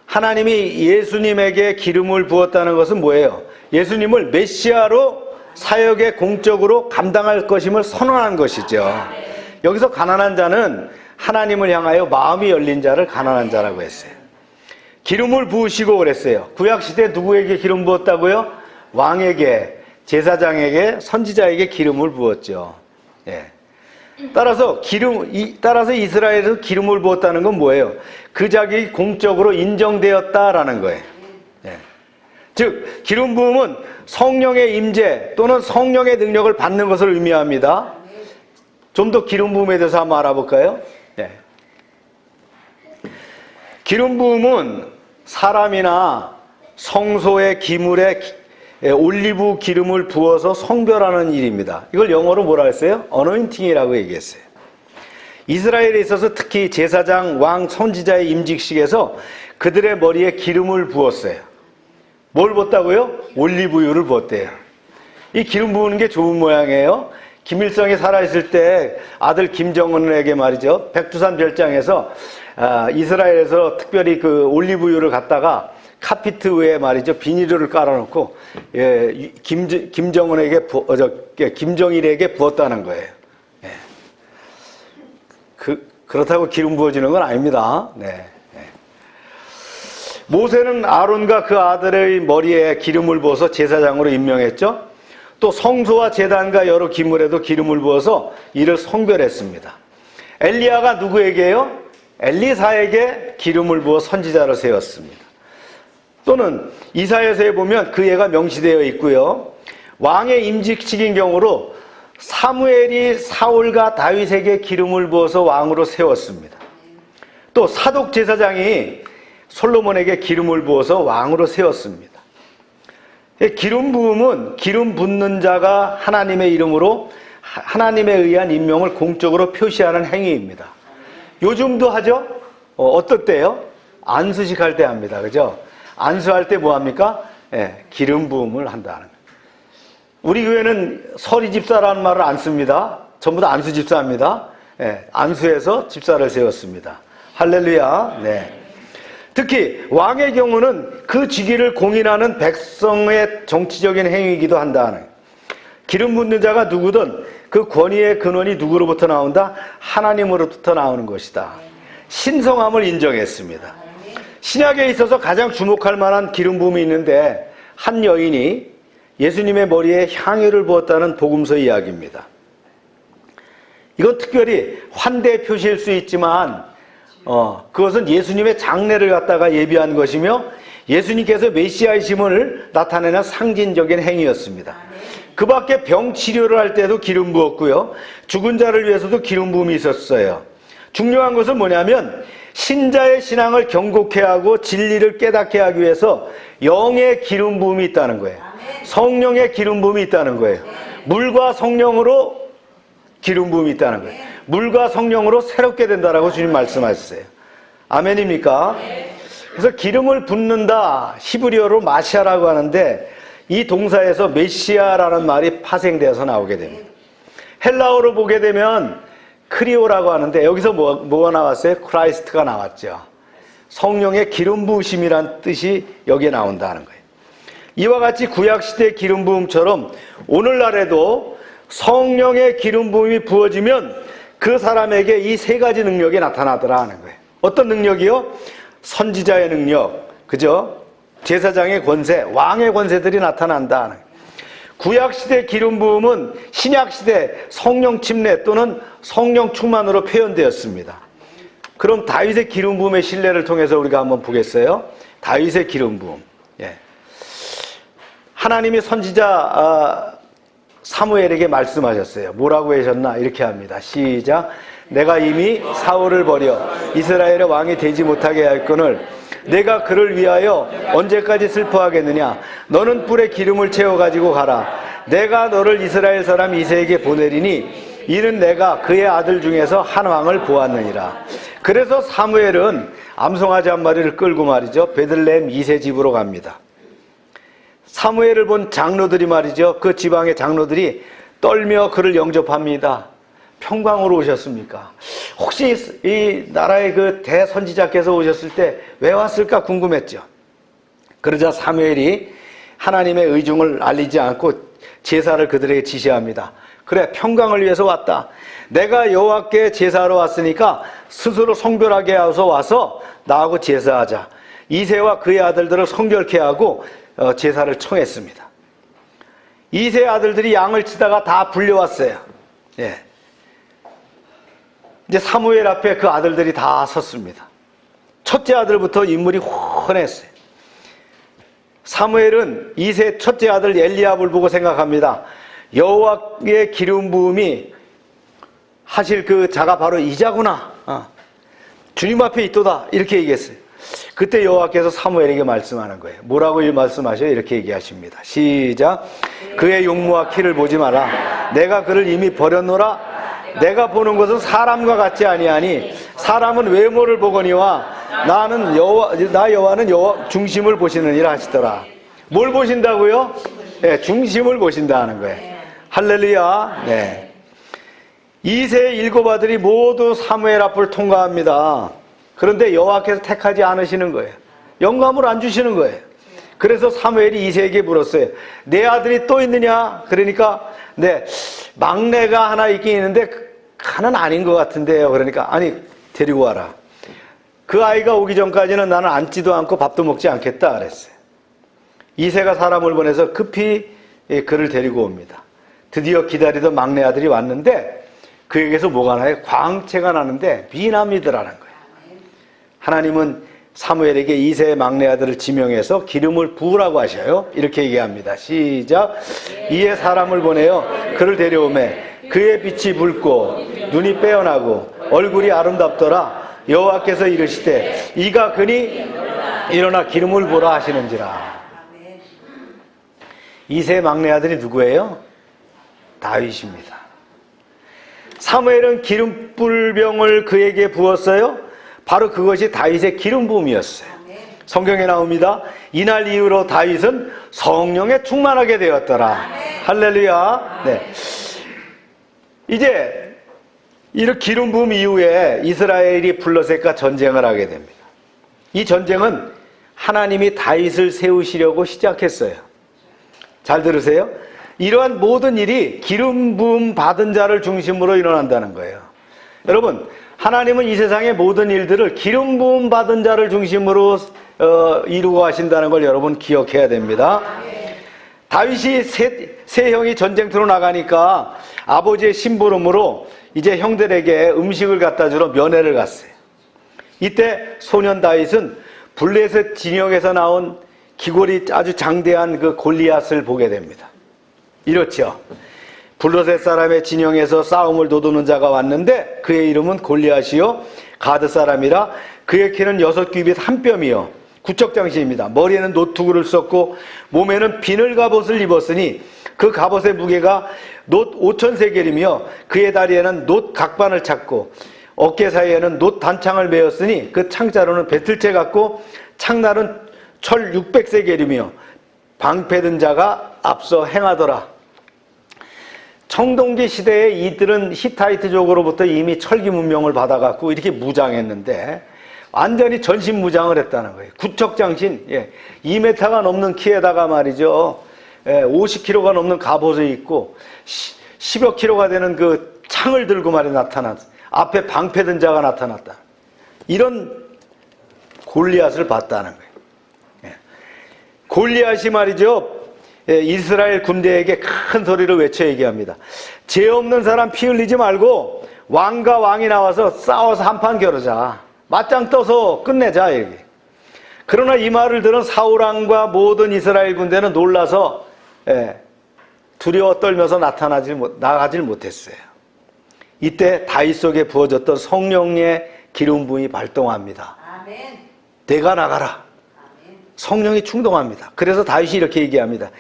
하나님이 예수님에게 기름을 부었다는 것은 뭐예요? 예수님을 메시아로 사역의 공적으로 감당할 것임을 선언한 것이죠. 여기서 가난한 자는 하나님을 향하여 마음이 열린 자를 가난한 자라고 했어요. 기름을 부으시고 그랬어요. 구약시대 누구에게 기름 부었다고요? 왕에게, 제사장에게, 선지자에게 기름을 부었죠. 예. 따라서 이스라엘에서 기름을 부었다는 건 뭐예요? 그 자격이 공적으로 인정되었다라는 거예요. 예. 즉 기름 부음은 성령의 임재 또는 성령의 능력을 받는 것을 의미합니다. 좀 더 기름 부음에 대해서 한번 알아볼까요? 예. 기름 부음은 사람이나 성소의 기물에 올리브 기름을 부어서 성별하는 일입니다. 이걸 영어로 뭐라 했어요? 어노인팅이라고 얘기했어요. 이스라엘에 있어서 특히 제사장, 왕, 선지자의 임직식에서 그들의 머리에 기름을 부었어요. 뭘 부었다고요? 올리브유를 부었대요. 이 기름 부으는 게 좋은 모양이에요. 김일성이 살아있을 때 아들 김정은에게 말이죠, 백두산 별장에서 이스라엘에서 특별히 그 올리브유를 갖다가 카피트 위에 말이죠, 비닐을 깔아놓고 김정은에게 김정일에게 부었다는 거예요. 예. 그렇다고 기름 부어지는 건 아닙니다. 네. 모세는 아론과 그 아들의 머리에 기름을 부어서 제사장으로 임명했죠. 또 성소와 제단과 여러 기물에도 기름을 부어서 이를 성별했습니다. 엘리야가 누구에게요? 엘리사에게 기름을 부어 선지자로 세웠습니다. 또는 이사야서에 보면 그 예가 명시되어 있고요. 왕의 임직식인 경우로 사무엘이 사울과 다윗에게 기름을 부어서 왕으로 세웠습니다. 또 사독 제사장이 솔로몬에게 기름을 부어서 왕으로 세웠습니다. 기름 부음은 기름 붓는 자가 하나님의 이름으로 하나님에 의한 임명을 공적으로 표시하는 행위입니다. 요즘도 하죠? 어떨 때요? 안수식 할 때 합니다. 그죠? 안수할 때 뭐 합니까? 기름 부음을 한다는 거예요. 우리 교회는 서리 집사라는 말을 안 씁니다. 전부 다 안수 집사입니다. 안수해서 집사를 세웠습니다. 할렐루야. 네. 특히 왕의 경우는 그 직위를 공인하는 백성의 정치적인 행위이기도 한다는, 기름 붓는 자가 누구든 그 권위의 근원이 누구로부터 나온다? 하나님으로부터 나오는 것이다. 신성함을 인정했습니다. 신약에 있어서 가장 주목할 만한 기름 부음이 있는데, 한 여인이 예수님의 머리에 향유를 부었다는 복음서 이야기입니다. 이건 특별히 환대 표시일 수 있지만 그것은 예수님의 장례를 갖다가 예비한 것이며 예수님께서 메시아이심을 나타내는 상징적인 행위였습니다. 그 밖에 병 치료를 할 때도 기름 부었고요. 죽은 자를 위해서도 기름 부음이 있었어요. 중요한 것은 뭐냐면 신자의 신앙을 경고케 하고 진리를 깨닫게 하기 위해서 영의 기름 부음이 있다는 거예요. 성령의 기름 부음이 있다는 거예요. 물과 성령으로 기름 부음이 있다는 거예요. 물과 성령으로 새롭게 된다라고 주님 말씀하셨어요. 아멘입니까? 그래서 기름을 붓는다, 히브리어로 마시아라고 하는데 이 동사에서 메시아라는 말이 파생되어서 나오게 됩니다. 헬라어로 보게 되면 크리오라고 하는데 여기서 뭐가 나왔어요? 크라이스트가 나왔죠. 성령의 기름 부으심이란 뜻이 여기에 나온다는 거예요. 이와 같이 구약시대 기름 부음처럼 오늘날에도 성령의 기름 부음이 부어지면 그 사람에게 이 세 가지 능력이 나타나더라 하는 거예요. 어떤 능력이요? 선지자의 능력, 그죠? 제사장의 권세, 왕의 권세들이 나타난다 하는 거예요. 구약시대 기름 부음은 신약시대 성령 침례 또는 성령 충만으로 표현되었습니다. 그럼 다윗의 기름 부음의 신뢰를 통해서 우리가 한번 보겠어요. 다윗의 기름 부음. 하나님이 선지자 사무엘에게 말씀하셨어요. 뭐라고 하셨나? 이렇게 합니다. 시작. 내가 이미 사울을 버려 이스라엘의 왕이 되지 못하게 하였거늘 내가 그를 위하여 언제까지 슬퍼하겠느냐? 너는 뿔에 기름을 채워가지고 가라. 내가 너를 이스라엘 사람 이새에게 보내리니 이는 내가 그의 아들 중에서 한 왕을 보았느니라. 그래서 사무엘은 암송아지 한 마리를 끌고 말이죠, 베들레헴 이새 집으로 갑니다. 사무엘을 본 장로들이 말이죠, 그 지방의 장로들이 떨며 그를 영접합니다. 평강으로 오셨습니까? 혹시 이 나라의 그 대선지자께서 오셨을 때 왜 왔을까 궁금했죠. 그러자 사무엘이 하나님의 의중을 알리지 않고 제사를 그들에게 지시합니다. 그래, 평강을 위해서 왔다. 내가 여호와께 제사하러 왔으니까 스스로 성별하게 하셔서 와서 나하고 제사하자. 이새와 그의 아들들을 성결케 하고 제사를 청했습니다. 이새의 아들들이 양을 치다가 다 불려왔어요. 이제 사무엘 앞에 그 아들들이 다 섰습니다. 첫째 아들부터 인물이 훤했어요. 사무엘은 이새 첫째 아들 엘리압을 보고 생각합니다. 여호와의 기름 부음이 하실 그 자가 바로 이자구나. 주님 앞에 있도다. 이렇게 얘기했어요. 그때 여호와께서 사무엘에게 말씀하는 거예요. 뭐라고 말씀하셔요? 이렇게 얘기하십니다. 시작. 그의 용모와 키를 보지 마라. 내가 그를 이미 버렸노라. 내가 보는 것은 사람과 같지 아니하니 사람은 외모를 보거니와 나는 여호와는 여호와 중심을 보시느니라 하시더라. 뭘 보신다고요? 네, 중심을 보신다는 거예요. 할렐루야. 네. 이세의 7 아들이 모두 사무엘 앞을 통과합니다. 그런데 여호와께서 택하지 않으시는 거예요. 영감을 안 주시는 거예요. 그래서 사무엘이 이세에게 물었어요. 내 아들이 또 있느냐? 그러니까 네, 막내가 하나 있긴 있는데 하나는 아닌 것 같은데요. 그러니까 아니 데리고 와라. 그 아이가 오기 전까지는 나는 앉지도 않고 밥도 먹지 않겠다 그랬어요. 이세가 사람을 보내서 급히 그를 데리고 옵니다. 드디어 기다리던 막내 아들이 왔는데 그에게서 뭐가 나요? 광채가 나는데 미남이더라는 거예요. 하나님은 사무엘에게 이세의 막내 아들을 지명해서 기름을 부으라고 하셔요. 이렇게 얘기합니다. 시작. 이에 사람을 보내어 그를 데려오매 그의 빛이 붉고 눈이 빼어나고 얼굴이 아름답더라. 여호와께서 이르시되 이가 그니 일어나 기름을 부으라 하시는지라. 이세의 막내 아들이 누구예요? 다윗입니다. 사무엘은 기름불병을 그에게 부었어요. 바로 그것이 다윗의 기름 부음이었어요. 성경에 나옵니다. 이날 이후로 다윗은 성령에 충만하게 되었더라. 할렐루야. 네. 이제 이런 기름 부음 이후에 이스라엘이 블레셋과 전쟁을 하게 됩니다. 이 전쟁은 하나님이 다윗을 세우시려고 시작했어요. 잘 들으세요. 이러한 모든 일이 기름 부음 받은 자를 중심으로 일어난다는 거예요. 여러분, 하나님은 이 세상의 모든 일들을 기름 부음 받은 자를 중심으로 이루고 하신다는 걸 여러분 기억해야 됩니다. 다윗이 세 형이 전쟁터로 나가니까 아버지의 심부름으로 이제 형들에게 음식을 갖다 주러 면회를 갔어요. 이때 소년 다윗은 블레셋 진영에서 나온 기골이 아주 장대한 그 골리앗을 보게 됩니다. 이렇죠. 블레셋 사람의 진영에서 싸움을 도두는 자가 왔는데 그의 이름은 골리앗이요 가드 사람이라 그의 키는 6규빗 1뼘이요 구척장신입니다. 머리에는 노투구를 썼고 몸에는 비늘 갑옷을 입었으니 그 갑옷의 무게가 놋 5,000세겔이며 그의 다리에는 놋 각반을 찼고 어깨 사이에는 놋 단창을 메었으니 그 창자로는 배틀채 같고 창날은 철 600세겔이며 방패든 자가 앞서 행하더라. 청동기 시대에 이들은 히타이트족으로부터 이미 철기 문명을 받아갖고 이렇게 무장했는데 완전히 전신무장을 했다는 거예요. 구척장신, 2m가 넘는 키에다가 말이죠. 50kg가 넘는 갑옷을 입고 10여 킬로가 되는 그 창을 들고 나타났다. 앞에 방패든 자가 나타났다. 이런 골리앗을 봤다는 거예요. 골리앗이 말이죠. 이스라엘 군대에게 큰 소리로 외쳐 얘기합니다. 죄 없는 사람 피 흘리지 말고 왕과 왕이 나와서 싸워서 한판 겨루자. 맞짱 떠서 끝내자. 이렇게. 그러나 이 말을 들은 사울왕과 모든 이스라엘 군대는 놀라서 두려워 떨면서 나가질 못했어요. 이때 다윗 속에 부어졌던 성령의 기름 부음이 발동합니다. 아멘. 내가 나가라. 성령이 충동합니다. 그래서 다윗이 이렇게 얘기합니다.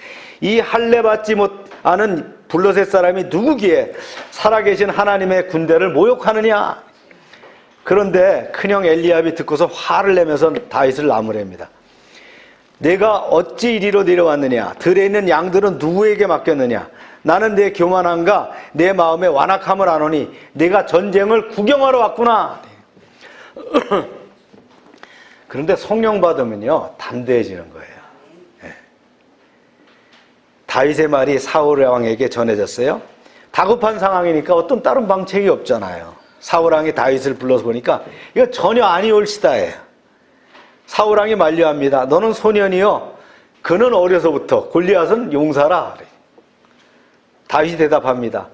이 할례 받지 못하는 블레셋 사람이 누구기에 살아계신 하나님의 군대를 모욕하느냐. 그런데 큰형 엘리압이 듣고서 화를 내면서 다윗을 나무랍니다. 내가 어찌 이리로 내려왔느냐. 들에 있는 양들은 누구에게 맡겼느냐. 나는 내 교만함과 내 마음에 완악함을 아노니 내가 전쟁을 구경하러 왔구나. 그런데 성령 받으면요 담대해지는 거예요. 다윗의 말이 사울 왕에게 전해졌어요. 다급한 상황이니까 어떤 다른 방책이 없잖아요. 사울 왕이 다윗을 불러서 보니까 이거 전혀 아니올시다예요. 사울 왕이 만류합니다. 너는 소년이요 그는 어려서부터 골리앗은 용사라. 다윗이 대답합니다.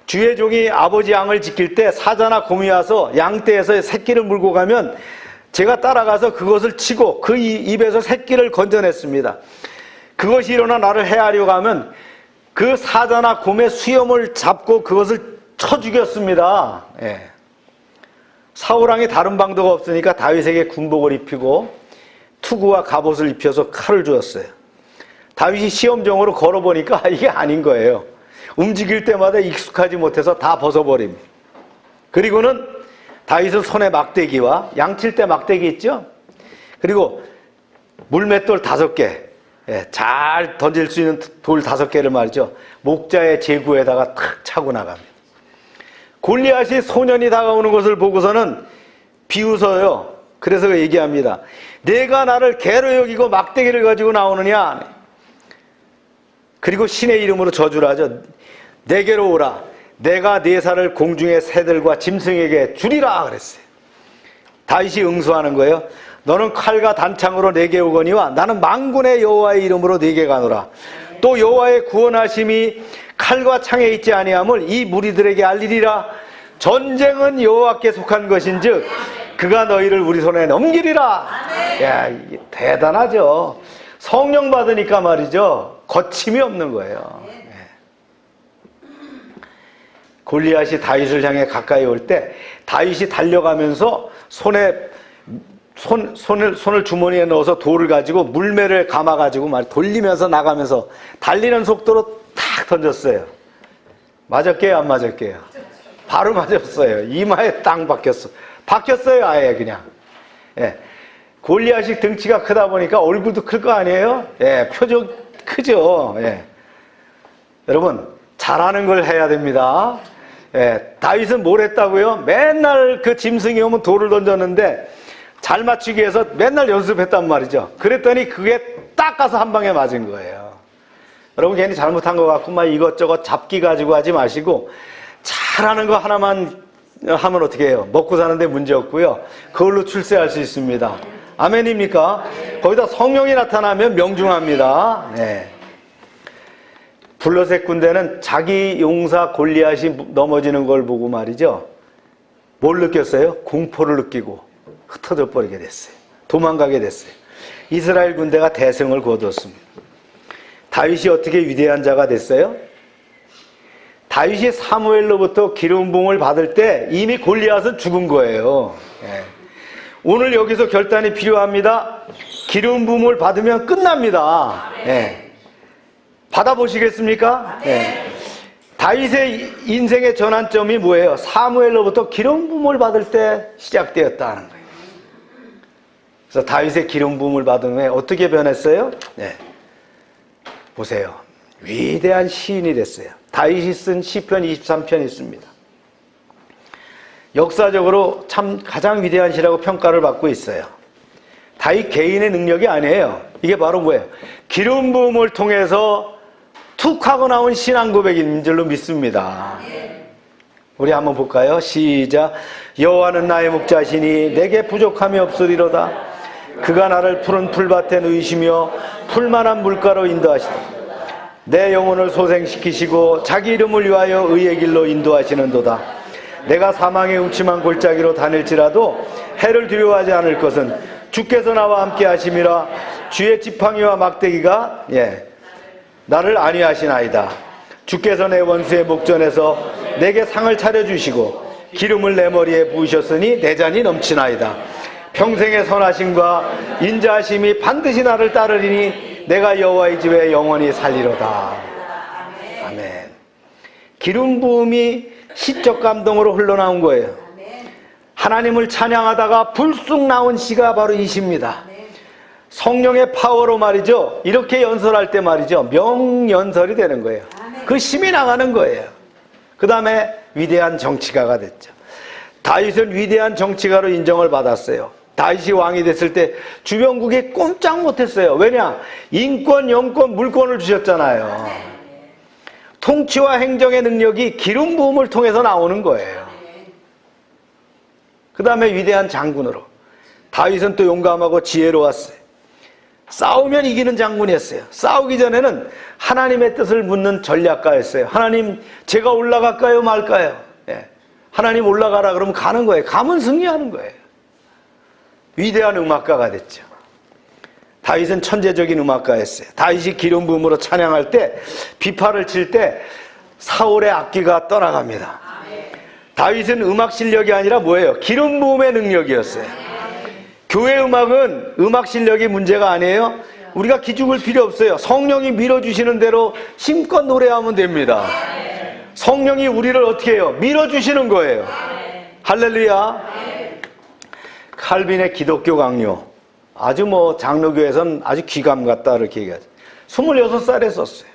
주의 종이 아버지 양을 지킬 때 사자나 곰이 와서 양떼에서 새끼를 물고 가면 제가 따라가서 그것을 치고 그 입에서 새끼를 건져냈습니다. 그것이 일어나 나를 해하려고 하면 그 사자나 곰의 수염을 잡고 그것을 쳐 죽였습니다. 사울왕이 다른 방도가 없으니까 다윗에게 군복을 입히고 투구와 갑옷을 입혀서 칼을 주었어요. 다윗이 시험정으로 걸어보니까 이게 아닌 거예요. 움직일 때마다 익숙하지 못해서 다 벗어버립니다. 그리고는 다윗은 손에 막대기와 양칠 때 막대기 있죠? 그리고 물맷돌 5개, 잘 던질 수 있는 돌 5개를 말이죠. 목자의 제구에다가 탁 차고 나갑니다. 골리앗이 소년이 다가오는 것을 보고서는 비웃어요. 그래서 얘기합니다. 내가 나를 개로 여기고 막대기를 가지고 나오느냐? 그리고 신의 이름으로 저주를 하죠. 내게로 오라. 내가 네 살을 공중의 새들과 짐승에게 주리라 그랬어요. 다윗이 응수하는 거예요. 너는 칼과 단창으로 내게 오거니와 나는 만군의 여호와의 이름으로 내게 가노라. 또 여호와의 구원하심이 칼과 창에 있지 아니함을 이 무리들에게 알리리라. 전쟁은 여호와께 속한 것인즉 그가 너희를 우리 손에 넘기리라. 야, 이게 대단하죠. 성령 받으니까 말이죠. 거침이 없는 거예요. 골리앗이 다윗을 향해 가까이 올 때 다윗이 달려가면서 손을 주머니에 넣어서 돌을 가지고 물매를 감아가지고 돌리면서 나가면서 달리는 속도로 탁 던졌어요. 맞았게요, 안 맞았게요? 바로 맞았어요. 이마에 딱 박혔어요, 아예 그냥. 예. 골리앗이 등치가 크다 보니까 얼굴도 클 거 아니에요? 예, 표정 크죠. 예. 여러분, 잘하는 걸 해야 됩니다. 예, 다윗은 뭘 했다고요? 맨날 그 짐승이 오면 돌을 던졌는데 잘 맞추기 위해서 맨날 연습했단 말이죠. 그랬더니 그게 딱 가서 한 방에 맞은 거예요. 여러분 괜히 잘못한 것 같고 막 이것저것 잡기 가지고 하지 마시고 잘하는 거 하나만 하면 어떻게 해요? 먹고 사는데 문제 없고요. 그걸로 출세할 수 있습니다. 아멘입니까? 거기다 성령이 나타나면 명중합니다. 네. 블레셋 군대는 자기 용사 골리앗이 넘어지는 걸 보고 말이죠. 뭘 느꼈어요? 공포를 느끼고 흩어져 버리게 됐어요. 도망가게 됐어요. 이스라엘 군대가 대승을 거두었습니다. 다윗이 어떻게 위대한 자가 됐어요? 다윗이 사무엘로부터 기름 부음을 받을 때 이미 골리앗은 죽은 거예요. 오늘 여기서 결단이 필요합니다. 기름 부음을 받으면 끝납니다. 받아보시겠습니까? 다윗의 인생의 전환점이 뭐예요? 사무엘로부터 기름 부음을 받을 때 시작되었다는 거예요. 그래서 다윗의 기름 부음을 받은 후에 어떻게 변했어요? 보세요. 위대한 시인이 됐어요. 다윗이 쓴 시편 23편이 있습니다. 역사적으로 참 가장 위대한 시라고 평가를 받고 있어요. 다윗 개인의 능력이 아니에요. 이게 바로 뭐예요? 기름 부음을 통해서 툭 하고 나온 신앙 고백인 줄로 믿습니다. 우리 한번 볼까요? 시작. 여호와는 나의 목자시니 내게 부족함이 없으리로다. 그가 나를 푸른 풀밭에 누이시며 풀만한 물가로 인도하시다. 내 영혼을 소생시키시고 자기 이름을 위하여 의의 길로 인도하시는도다. 내가 사망의 음침한 골짜기로 다닐지라도 해를 두려워하지 않을 것은 주께서 나와 함께 하심이라. 주의 지팡이와 막대기가 나를 안위하시나이다. 주께서 내 원수의 목전에서 내게 상을 차려주시고 기름을 내 머리에 부으셨으니 내 잔이 넘치나이다. 평생의 선하심과 인자하심이 반드시 나를 따르리니 내가 여호와의 집에 영원히 살리로다. 아멘. 기름 부음이 시적 감동으로 흘러나온 거예요. 하나님을 찬양하다가 불쑥 나온 시가 바로 이 시입니다. 성령의 파워로 말이죠. 이렇게 연설할 때 말이죠. 명연설이 되는 거예요. 그 힘이 나가는 거예요. 그 다음에 위대한 정치가가 됐죠. 다윗은 위대한 정치가로 인정을 받았어요. 다윗이 왕이 됐을 때 주변국이 꼼짝 못했어요. 왜냐? 인권, 영권, 물권을 주셨잖아요. 통치와 행정의 능력이 기름 부음을 통해서 나오는 거예요. 그 다음에 위대한 장군으로. 다윗은 또 용감하고 지혜로웠어요. 싸우면 이기는 장군이었어요. 싸우기 전에는 하나님의 뜻을 묻는 전략가였어요. 하나님, 제가 올라갈까요, 말까요? 하나님 올라가라 그러면 가는 거예요. 가면 승리하는 거예요. 위대한 음악가가 됐죠. 다윗은 천재적인 음악가였어요. 다윗이 기름 부음으로 찬양할 때, 비파를 칠 때 사울의 악기가 떠나갑니다. 다윗은 음악 실력이 아니라 뭐예요? 기름 부음의 능력이었어요. 교회 음악은 음악 실력이 문제가 아니에요. 우리가 기죽을 필요 없어요. 성령이 밀어주시는 대로 힘껏 노래하면 됩니다. 성령이 우리를 어떻게 해요? 밀어주시는 거예요. 할렐루야. 칼빈의 기독교 강요, 아주 장로교에서는 아주 귀감 같다 이렇게 얘기하죠. 26살에 썼어요.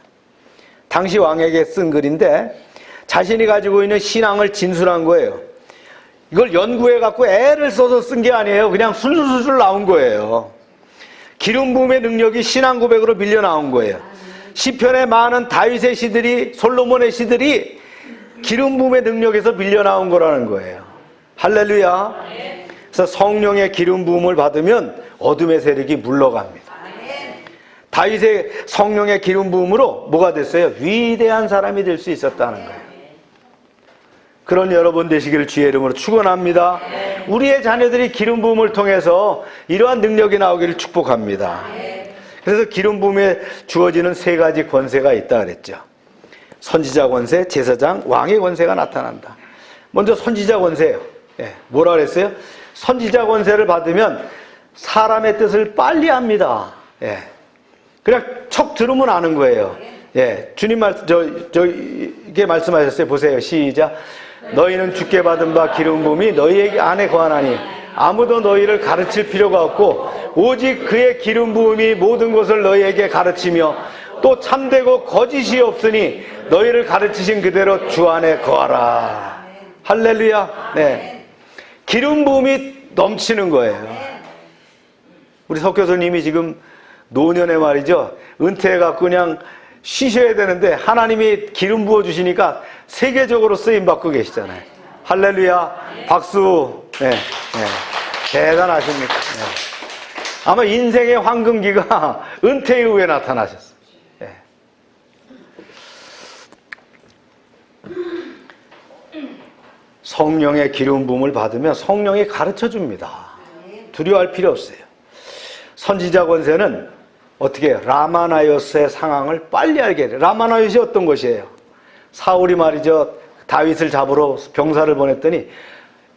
당시 왕에게 쓴 글인데 자신이 가지고 있는 신앙을 진술한 거예요. 이걸 연구해 갖고 애를 써서 쓴 게 아니에요. 그냥 술술술 나온 거예요. 기름 부음의 능력이 신앙 고백으로 밀려 나온 거예요. 시편의 많은 다윗의 시들이, 솔로몬의 시들이 기름 부음의 능력에서 밀려 나온 거라는 거예요. 할렐루야. 그래서 성령의 기름 부음을 받으면 어둠의 세력이 물러갑니다. 다윗의 성령의 기름 부음으로 뭐가 됐어요? 위대한 사람이 될 수 있었다는 거예요. 그런 여러분 되시기를 주의 이름으로 축원합니다. 우리의 자녀들이 기름 부음을 통해서 이러한 능력이 나오기를 축복합니다. 그래서 기름 부음에 주어지는 3가지 권세가 있다 그랬죠. 선지자 권세, 제사장, 왕의 권세가 나타난다. 먼저 선지자 권세예요. 뭐라 그랬어요? 선지자 권세를 받으면 사람의 뜻을 빨리 합니다. 그냥 척 들으면 아는 거예요. 주님 이게 말씀하셨어요. 보세요. 시작. 너희는 주께 받은 바 기름 부음이 너희에게 안에 거하나니 아무도 너희를 가르칠 필요가 없고 오직 그의 기름 부음이 모든 것을 너희에게 가르치며 또 참되고 거짓이 없으니 너희를 가르치신 그대로 주 안에 거하라. 할렐루야. 기름 부음이 넘치는 거예요. 우리 석 교수님이 지금 노년에 말이죠, 은퇴해갖고 그냥 쉬셔야 되는데 하나님이 기름 부어주시니까 세계적으로 쓰임받고 계시잖아요. 할렐루야. 박수. 대단하십니다. 아마 인생의 황금기가 은퇴 이후에 나타나셨어요. 성령의 기름 부음을 받으면 성령이 가르쳐 줍니다. 두려워할 필요 없어요. 선지자 권세는 어떻게 해요? 라마나요스의 상황을 빨리 알게 돼요. 라마나요스이 어떤 것이에요? 사울이 말이죠, 다윗을 잡으러 병사를 보냈더니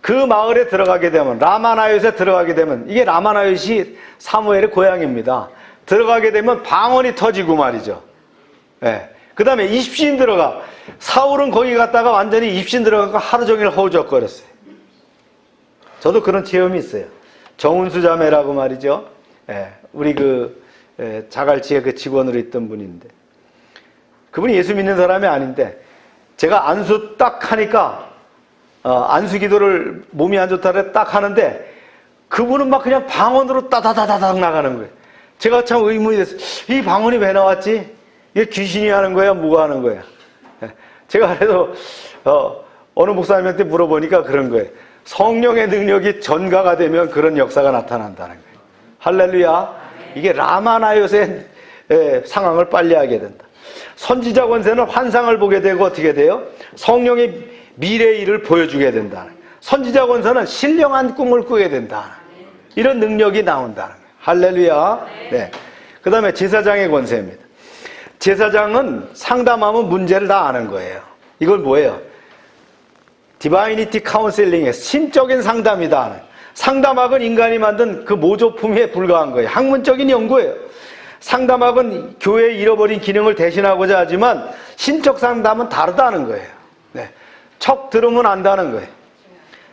그 마을에 들어가게 되면, 라마나요스에 들어가게 되면, 이게 라마나요스이 사무엘의 고향입니다. 들어가게 되면 방언이 터지고 말이죠. 그 다음에 입신 들어가. 사울은 거기 갔다가 완전히 입신 들어가고 하루 종일 허우적거렸어요. 저도 그런 체험이 있어요. 정운수 자매라고 말이죠. 우리 자갈치의 그 직원으로 있던 분인데, 그분이 예수 믿는 사람이 아닌데, 제가 안수 딱 하니까, 안수 기도를 몸이 안 좋다고 딱 하는데, 그분은 막 그냥 방언으로 따다다다닥 나가는 거예요. 제가 참 의문이 됐어요. 이 방언이 왜 나왔지? 이게 귀신이 하는 거야? 뭐가 하는 거야? 제가 그래서, 어느 목사님한테 물어보니까 그런 거예요. 성령의 능력이 전가가 되면 그런 역사가 나타난다는 거예요. 할렐루야. 이게 라마나요스의 상황을 빨리 하게 된다. 선지자 권세는 환상을 보게 되고 어떻게 돼요? 성령의 미래의 일을 보여주게 된다. 선지자 권세는 신령한 꿈을 꾸게 된다. 이런 능력이 나온다는 거예요. 할렐루야. 그 다음에 제사장의 권세입니다. 제사장은 상담하면 문제를 다 아는 거예요. 이걸 뭐예요? 디바이니티 카운셀링의 신적인 상담이다. 상담학은 인간이 만든 그 모조품에 불과한 거예요. 학문적인 연구예요. 상담학은 교회의 잃어버린 기능을 대신하고자 하지만 신적 상담은 다르다는 거예요. 척 들으면 안다는 거예요.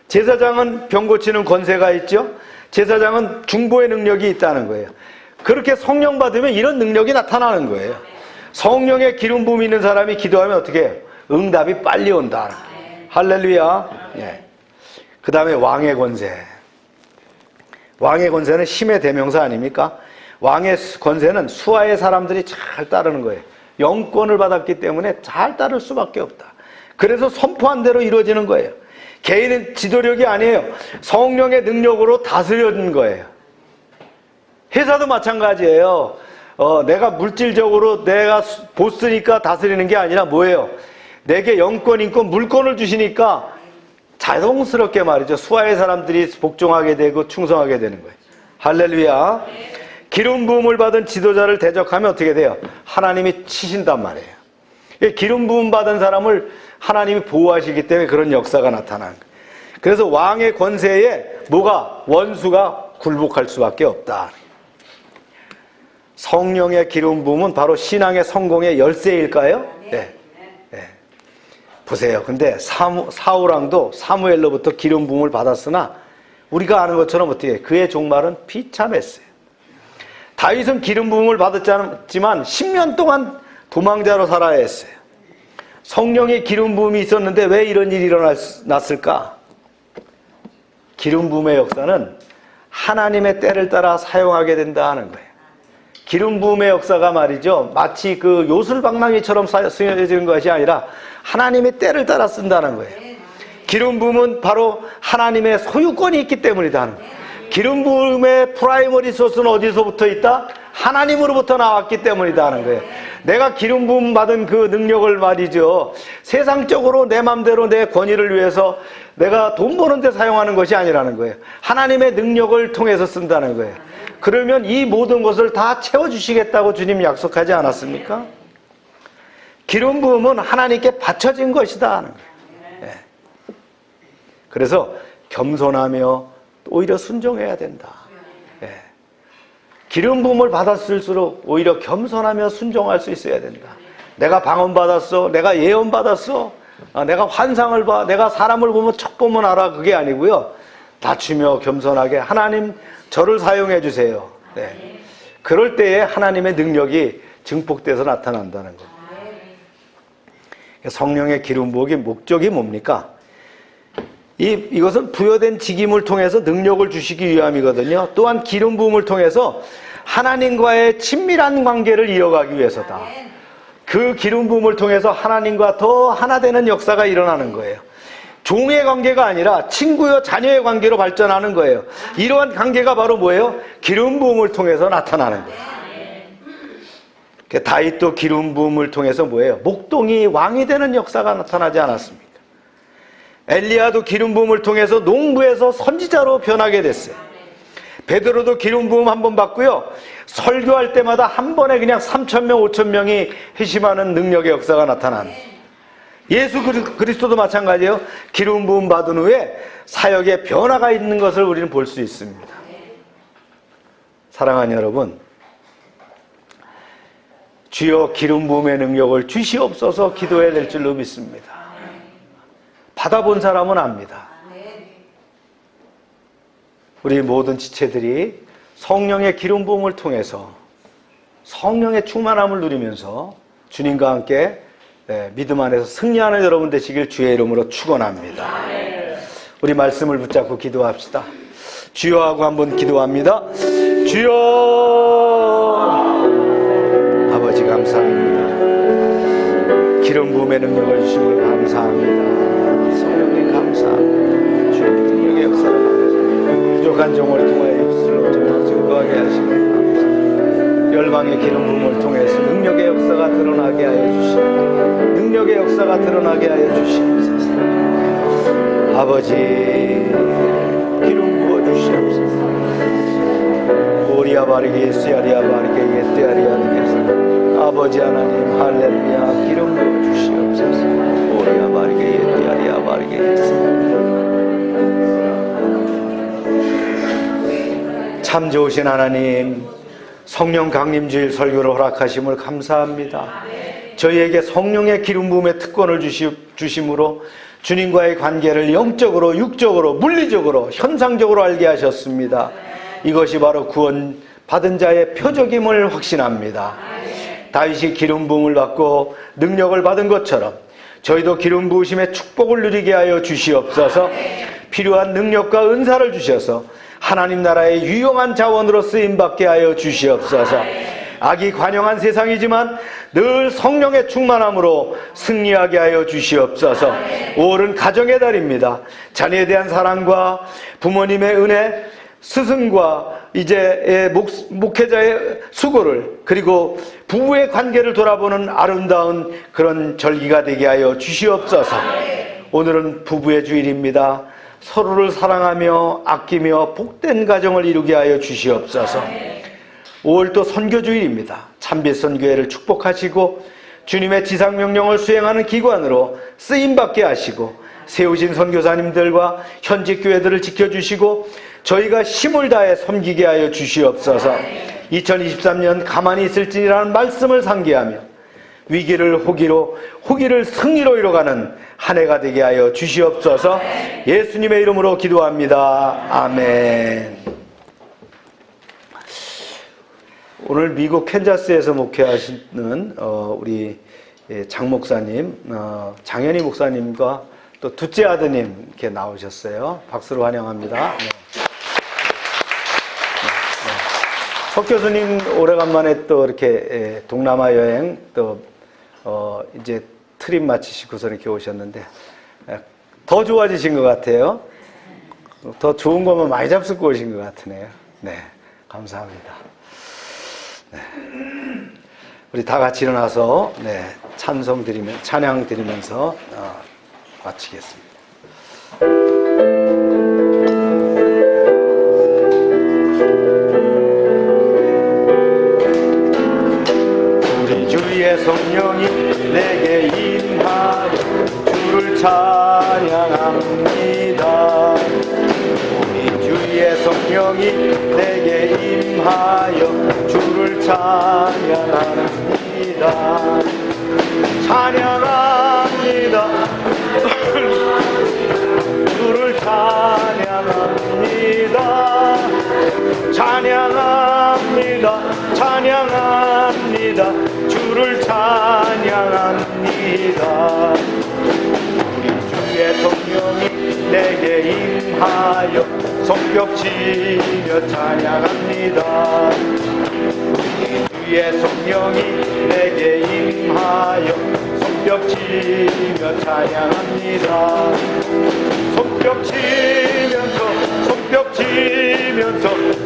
제사장은 병 고치는 권세가 있죠. 제사장은 중보의 능력이 있다는 거예요. 그렇게 성령 받으면 이런 능력이 나타나는 거예요. 성령의 기름 부음 있는 사람이 기도하면 어떻게 해요? 응답이 빨리 온다. 할렐루야. 그 다음에 왕의 권세. 왕의 권세는 힘의 대명사 아닙니까? 왕의 권세는 수하의 사람들이 잘 따르는 거예요. 영권을 받았기 때문에 잘 따를 수밖에 없다. 그래서 선포한 대로 이루어지는 거예요. 개인은 지도력이 아니에요. 성령의 능력으로 다스려진 거예요. 회사도 마찬가지예요. 내가 물질적으로 내가 보스니까 다스리는 게 아니라 뭐예요? 내게 영권, 인권, 물권을 주시니까 자동스럽게 말이죠. 수하의 사람들이 복종하게 되고 충성하게 되는 거예요. 할렐루야. 기름 부음을 받은 지도자를 대적하면 어떻게 돼요? 하나님이 치신단 말이에요. 기름 부음 받은 사람을 하나님이 보호하시기 때문에 그런 역사가 나타나는 거예요. 그래서 왕의 권세에 원수가 굴복할 수밖에 없다. 성령의 기름 부음은 바로 신앙의 성공의 열쇠일까요? 네. 보세요. 근데 사울왕도 사무엘로부터 기름 부음을 받았으나 우리가 아는 것처럼 어떻게 그의 종말은 비참했어요. 다윗은 기름 부음을 받았지만 10년 동안 도망자로 살아야 했어요. 성령의 기름 부음이 있었는데 왜 이런 일이 일어났을까? 기름 부음의 역사는 하나님의 때를 따라 사용하게 된다 하는 거예요. 기름 부음의 역사가 말이죠, 마치 그 요술방망이처럼 쓰여지는 것이 아니라 하나님의 때를 따라 쓴다는 거예요. 기름 부음은 바로 하나님의 소유권이 있기 때문이다 하는 거예요. 기름 부음의 프라이머리 소스는 어디서부터 있다? 하나님으로부터 나왔기 때문이다 하는 거예요. 내가 기름 부음 받은 그 능력을 말이죠, 세상적으로 내 맘대로 내 권위를 위해서 내가 돈 버는 데 사용하는 것이 아니라는 거예요. 하나님의 능력을 통해서 쓴다는 거예요. 그러면 이 모든 것을 다 채워주시겠다고 주님 약속하지 않았습니까? 기름 부음은 하나님께 바쳐진 것이다 하는 거예요. 그래서 겸손하며 오히려 순종해야 된다. 기름 부음을 받았을수록 오히려 겸손하며 순종할 수 있어야 된다. 내가 방언 받았어, 내가 예언 받았어, 내가 환상을 봐, 내가 사람을 보면 척 보면 알아, 그게 아니고요, 낮추며 겸손하게 하나님 저를 사용해 주세요. 그럴 때에 하나님의 능력이 증폭돼서 나타난다는 겁니다. 성령의 기름 부음의 목적이 뭡니까? 이것은 부여된 직임을 통해서 능력을 주시기 위함이거든요. 또한 기름 부음을 통해서 하나님과의 친밀한 관계를 이어가기 위해서다. 그 기름 부음을 통해서 하나님과 더 하나 되는 역사가 일어나는 거예요. 종의 관계가 아니라 친구여 자녀의 관계로 발전하는 거예요. 이러한 관계가 바로 뭐예요? 기름 부음을 통해서 나타나는 거예요. 다윗도 기름 부음을 통해서 뭐예요? 목동이 왕이 되는 역사가 나타나지 않았습니까? 엘리야도 기름 부음을 통해서 농부에서 선지자로 변하게 됐어요. 베드로도 기름 부음 한 번 받고요, 설교할 때마다 한 번에 그냥 3,000명, 5,000명이 회심하는 능력의 역사가 나타나는 거예요. 예수 그리스도도 마찬가지예요. 기름 부음 받은 후에 사역에 변화가 있는 것을 우리는 볼 수 있습니다. 사랑하는 여러분, 주여 기름 부음의 능력을 주시옵소서 기도해야 될 줄로 믿습니다. 받아본 사람은 압니다. 우리 모든 지체들이 성령의 기름 부음을 통해서 성령의 충만함을 누리면서 주님과 함께 믿음 안에서 승리하는 여러분 되시길 주의 이름으로 축원합니다. 우리 말씀을 붙잡고 기도합시다. 주여 하고 한번 기도합니다. 주여. 아버지 감사합니다. 기름 부음의 능력을 주심을 감사합니다. 성령님 감사합니다. 주의 능력의 역사를 부족한 종을 통하여 입술로 증거하게 하시고 감사합니다. 열방의 기름 부음을 통해서 능력의 역사가 드러나게 하여 주시고 능력의 역사가 드러나게 하여 주시옵소서. 아버지 기름 부어 주시옵소서. 오리아 바르게 예수야리아 바르게 예때아리아리게서 아버지 하나님 할렐루야 기름 부어 주시옵소서. 오리아 바르게 예때아리아 바르게 예수. 참 좋으신 하나님, 성령 강림주일 설교를 허락하심을 감사합니다. 저희에게 성령의 기름 부음의 특권을 주심으로 주님과의 관계를 영적으로, 육적으로, 물리적으로, 현상적으로 알게 하셨습니다. 이것이 바로 구원 받은 자의 표적임을 확신합니다. 다윗이 기름 부음을 받고 능력을 받은 것처럼 저희도 기름 부으심의 축복을 누리게 하여 주시옵소서. 필요한 능력과 은사를 주셔서 하나님 나라의 유용한 자원으로 쓰임받게 하여 주시옵소서. 악이 관영한 세상이지만 늘 성령의 충만함으로 승리하게 하여 주시옵소서. 5월은 가정의 달입니다. 자녀에 대한 사랑과 부모님의 은혜, 스승과 이제 목회자의 수고를, 그리고 부부의 관계를 돌아보는 아름다운 그런 절기가 되게 하여 주시옵소서. 오늘은 부부의 주일입니다. 서로를 사랑하며 아끼며 복된 가정을 이루게 하여 주시옵소서. 5월 또 선교주일입니다. 참빛 선교회를 축복하시고 주님의 지상명령을 수행하는 기관으로 쓰임받게 하시고 세우신 선교사님들과 현직 교회들을 지켜주시고 저희가 힘을 다해 섬기게 하여 주시옵소서. 2023년 가만히 있을지라는 말씀을 상기하며 위기를 호기로, 호기를 승리로 이뤄가는 한 해가 되게 하여 주시옵소서. 예수님의 이름으로 기도합니다. 아멘. 오늘 미국 캔자스에서 목회하시는 우리 장 목사님, 장현희 목사님과 또 둘째 아드님 이렇게 나오셨어요. 박수로 환영합니다. 네. 석 교수님 오래간만에 또 이렇게 동남아 여행 또 이제 트립 마치시고서 이렇게 오셨는데 더 좋아지신 것 같아요. 더 좋은 것만 많이 잡수고 오신 것 같으네요. 네, 감사합니다. 네. 우리 다 같이 일어나서 네, 찬양 드리면서 마치겠습니다. 우리 주의 성령이 내게 임하여 주를 찬양합니다. 우리 주의 성령이 내게 임하여 주를 찬양합니다. 찬양합니다. 주를 찬양합니다. 찬양합니다. 찬양합니다. 주를 찬양합니다. 우리 주의 성령이 내게 임하여 손뼉치며 찬양합니다. 우리 주의 성령이 내게 임하여 손뼉치며 찬양합니다. 손뼉치면서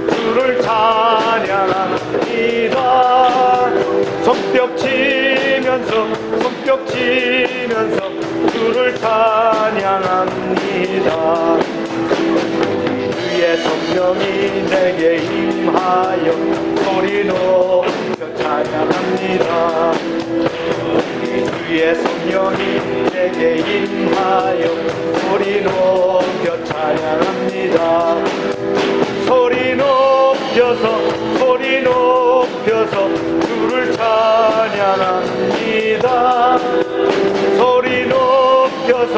주를 찬양합니다. 손뼉치면서 주를 찬양합니다. 주의 성령이 내게 임하여 소리 높여 찬양합니다. 주의 성령이 내게 임하여 소리 높여 찬양합니다. 소리 높여서 주를 찬양합니다. 소리 높여서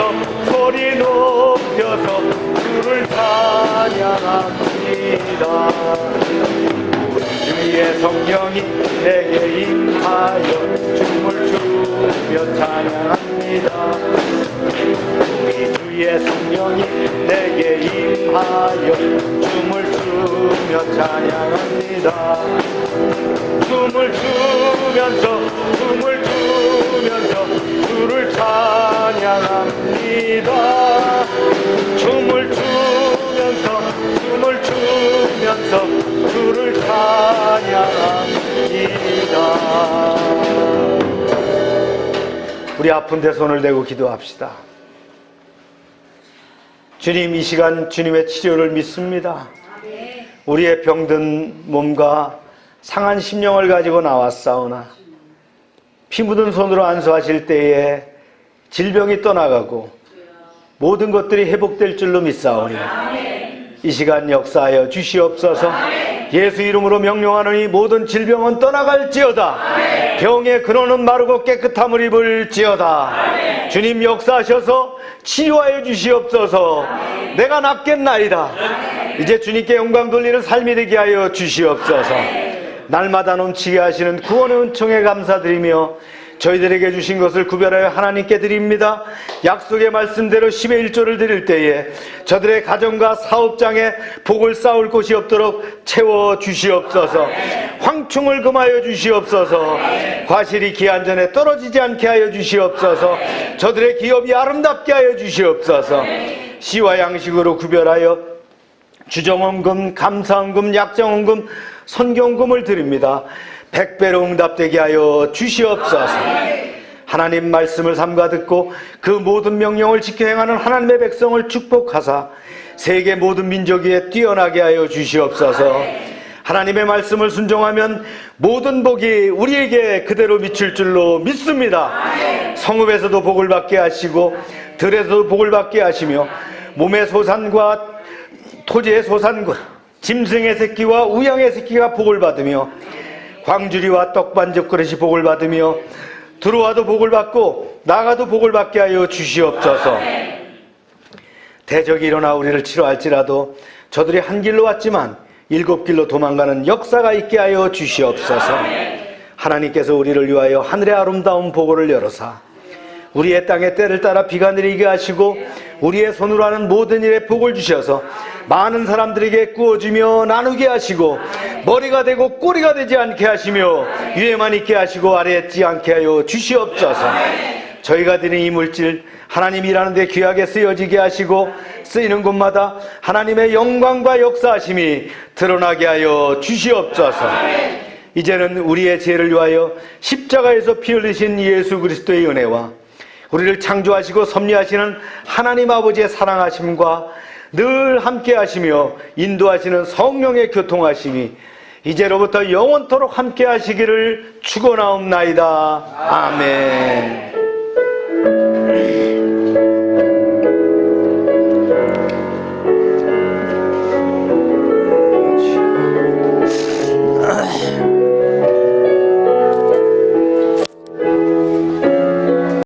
주를 찬양합니다. 주의 성령이 내게 임하여 춤을 추며 찬양합니다. 우리 주의 성령이 내게 임하여 춤을 추며 찬양합니다. 춤을 추면서 주를 찬양합니다. 춤을 추면서 주를 찬양합니다. 우리 아픈 데 손을 대고 기도합시다. 주님, 이 시간 주님의 치료를 믿습니다. 우리의 병든 몸과 상한 심령을 가지고 나왔사오나 피 묻은 손으로 안수하실 때에 질병이 떠나가고 모든 것들이 회복될 줄로 믿사오니 이 시간 역사하여 주시옵소서. 예수 이름으로 명령하노니 모든 질병은 떠나갈지어다. 병의 근원은 마르고 깨끗함을 입을지어다. 주님 역사하셔서 치유하여 주시옵소서. 내가 낫겠나이다. 이제 주님께 영광 돌리는 삶이 되게 하여 주시옵소서. 날마다 넘치게 하시는 구원의 은총에 감사드리며 저희들에게 주신 것을 구별하여 하나님께 드립니다. 약속의 말씀대로 10의 1조를 드릴 때에 저들의 가정과 사업장에 복을 쌓을 곳이 없도록 채워 주시옵소서. 황충을 금하여 주시옵소서. 과실이 기한 전에 떨어지지 않게 하여 주시옵소서. 저들의 기업이 아름답게 하여 주시옵소서. 시와 양식으로 구별하여 주정원금, 감사원금, 약정원금, 선경금을 드립니다. 100배로 응답되게 하여 주시옵소서. 하나님 말씀을 삼가 듣고 그 모든 명령을 지켜 행하는 하나님의 백성을 축복하사 세계 모든 민족 위에 뛰어나게 하여 주시옵소서. 하나님의 말씀을 순종하면 모든 복이 우리에게 그대로 미칠 줄로 믿습니다. 성읍에서도 복을 받게 하시고 들에서도 복을 받게 하시며 몸의 소산과 토지의 소산과 짐승의 새끼와 우양의 새끼가 복을 받으며 광주리와 떡반죽 그릇이 복을 받으며 들어와도 복을 받고 나가도 복을 받게 하여 주시옵소서. 대적이 일어나 우리를 치료할지라도 저들이 한 길로 왔지만 7길로 도망가는 역사가 있게 하여 주시옵소서. 하나님께서 우리를 위하여 하늘의 아름다운 보고를 열어사 우리의 땅에 때를 따라 비가 내리게 하시고 우리의 손으로 하는 모든 일에 복을 주셔서 많은 사람들에게 구워주며 나누게 하시고 머리가 되고 꼬리가 되지 않게 하시며 위에만 있게 하시고 아래에 있지 않게 하여 주시옵소서. 저희가 드린 이 물질 하나님 일하는 데 귀하게 쓰여지게 하시고 쓰이는 곳마다 하나님의 영광과 역사하심이 드러나게 하여 주시옵소서. 이제는 우리의 죄를 위하여 십자가에서 피 흘리신 예수 그리스도의 은혜와 우리를 창조하시고 섭리하시는 하나님 아버지의 사랑하심과 늘 함께 하시며 인도하시는 성령의 교통하심이 이제로부터 영원토록 함께 하시기를 축원하옵나이다. 아멘.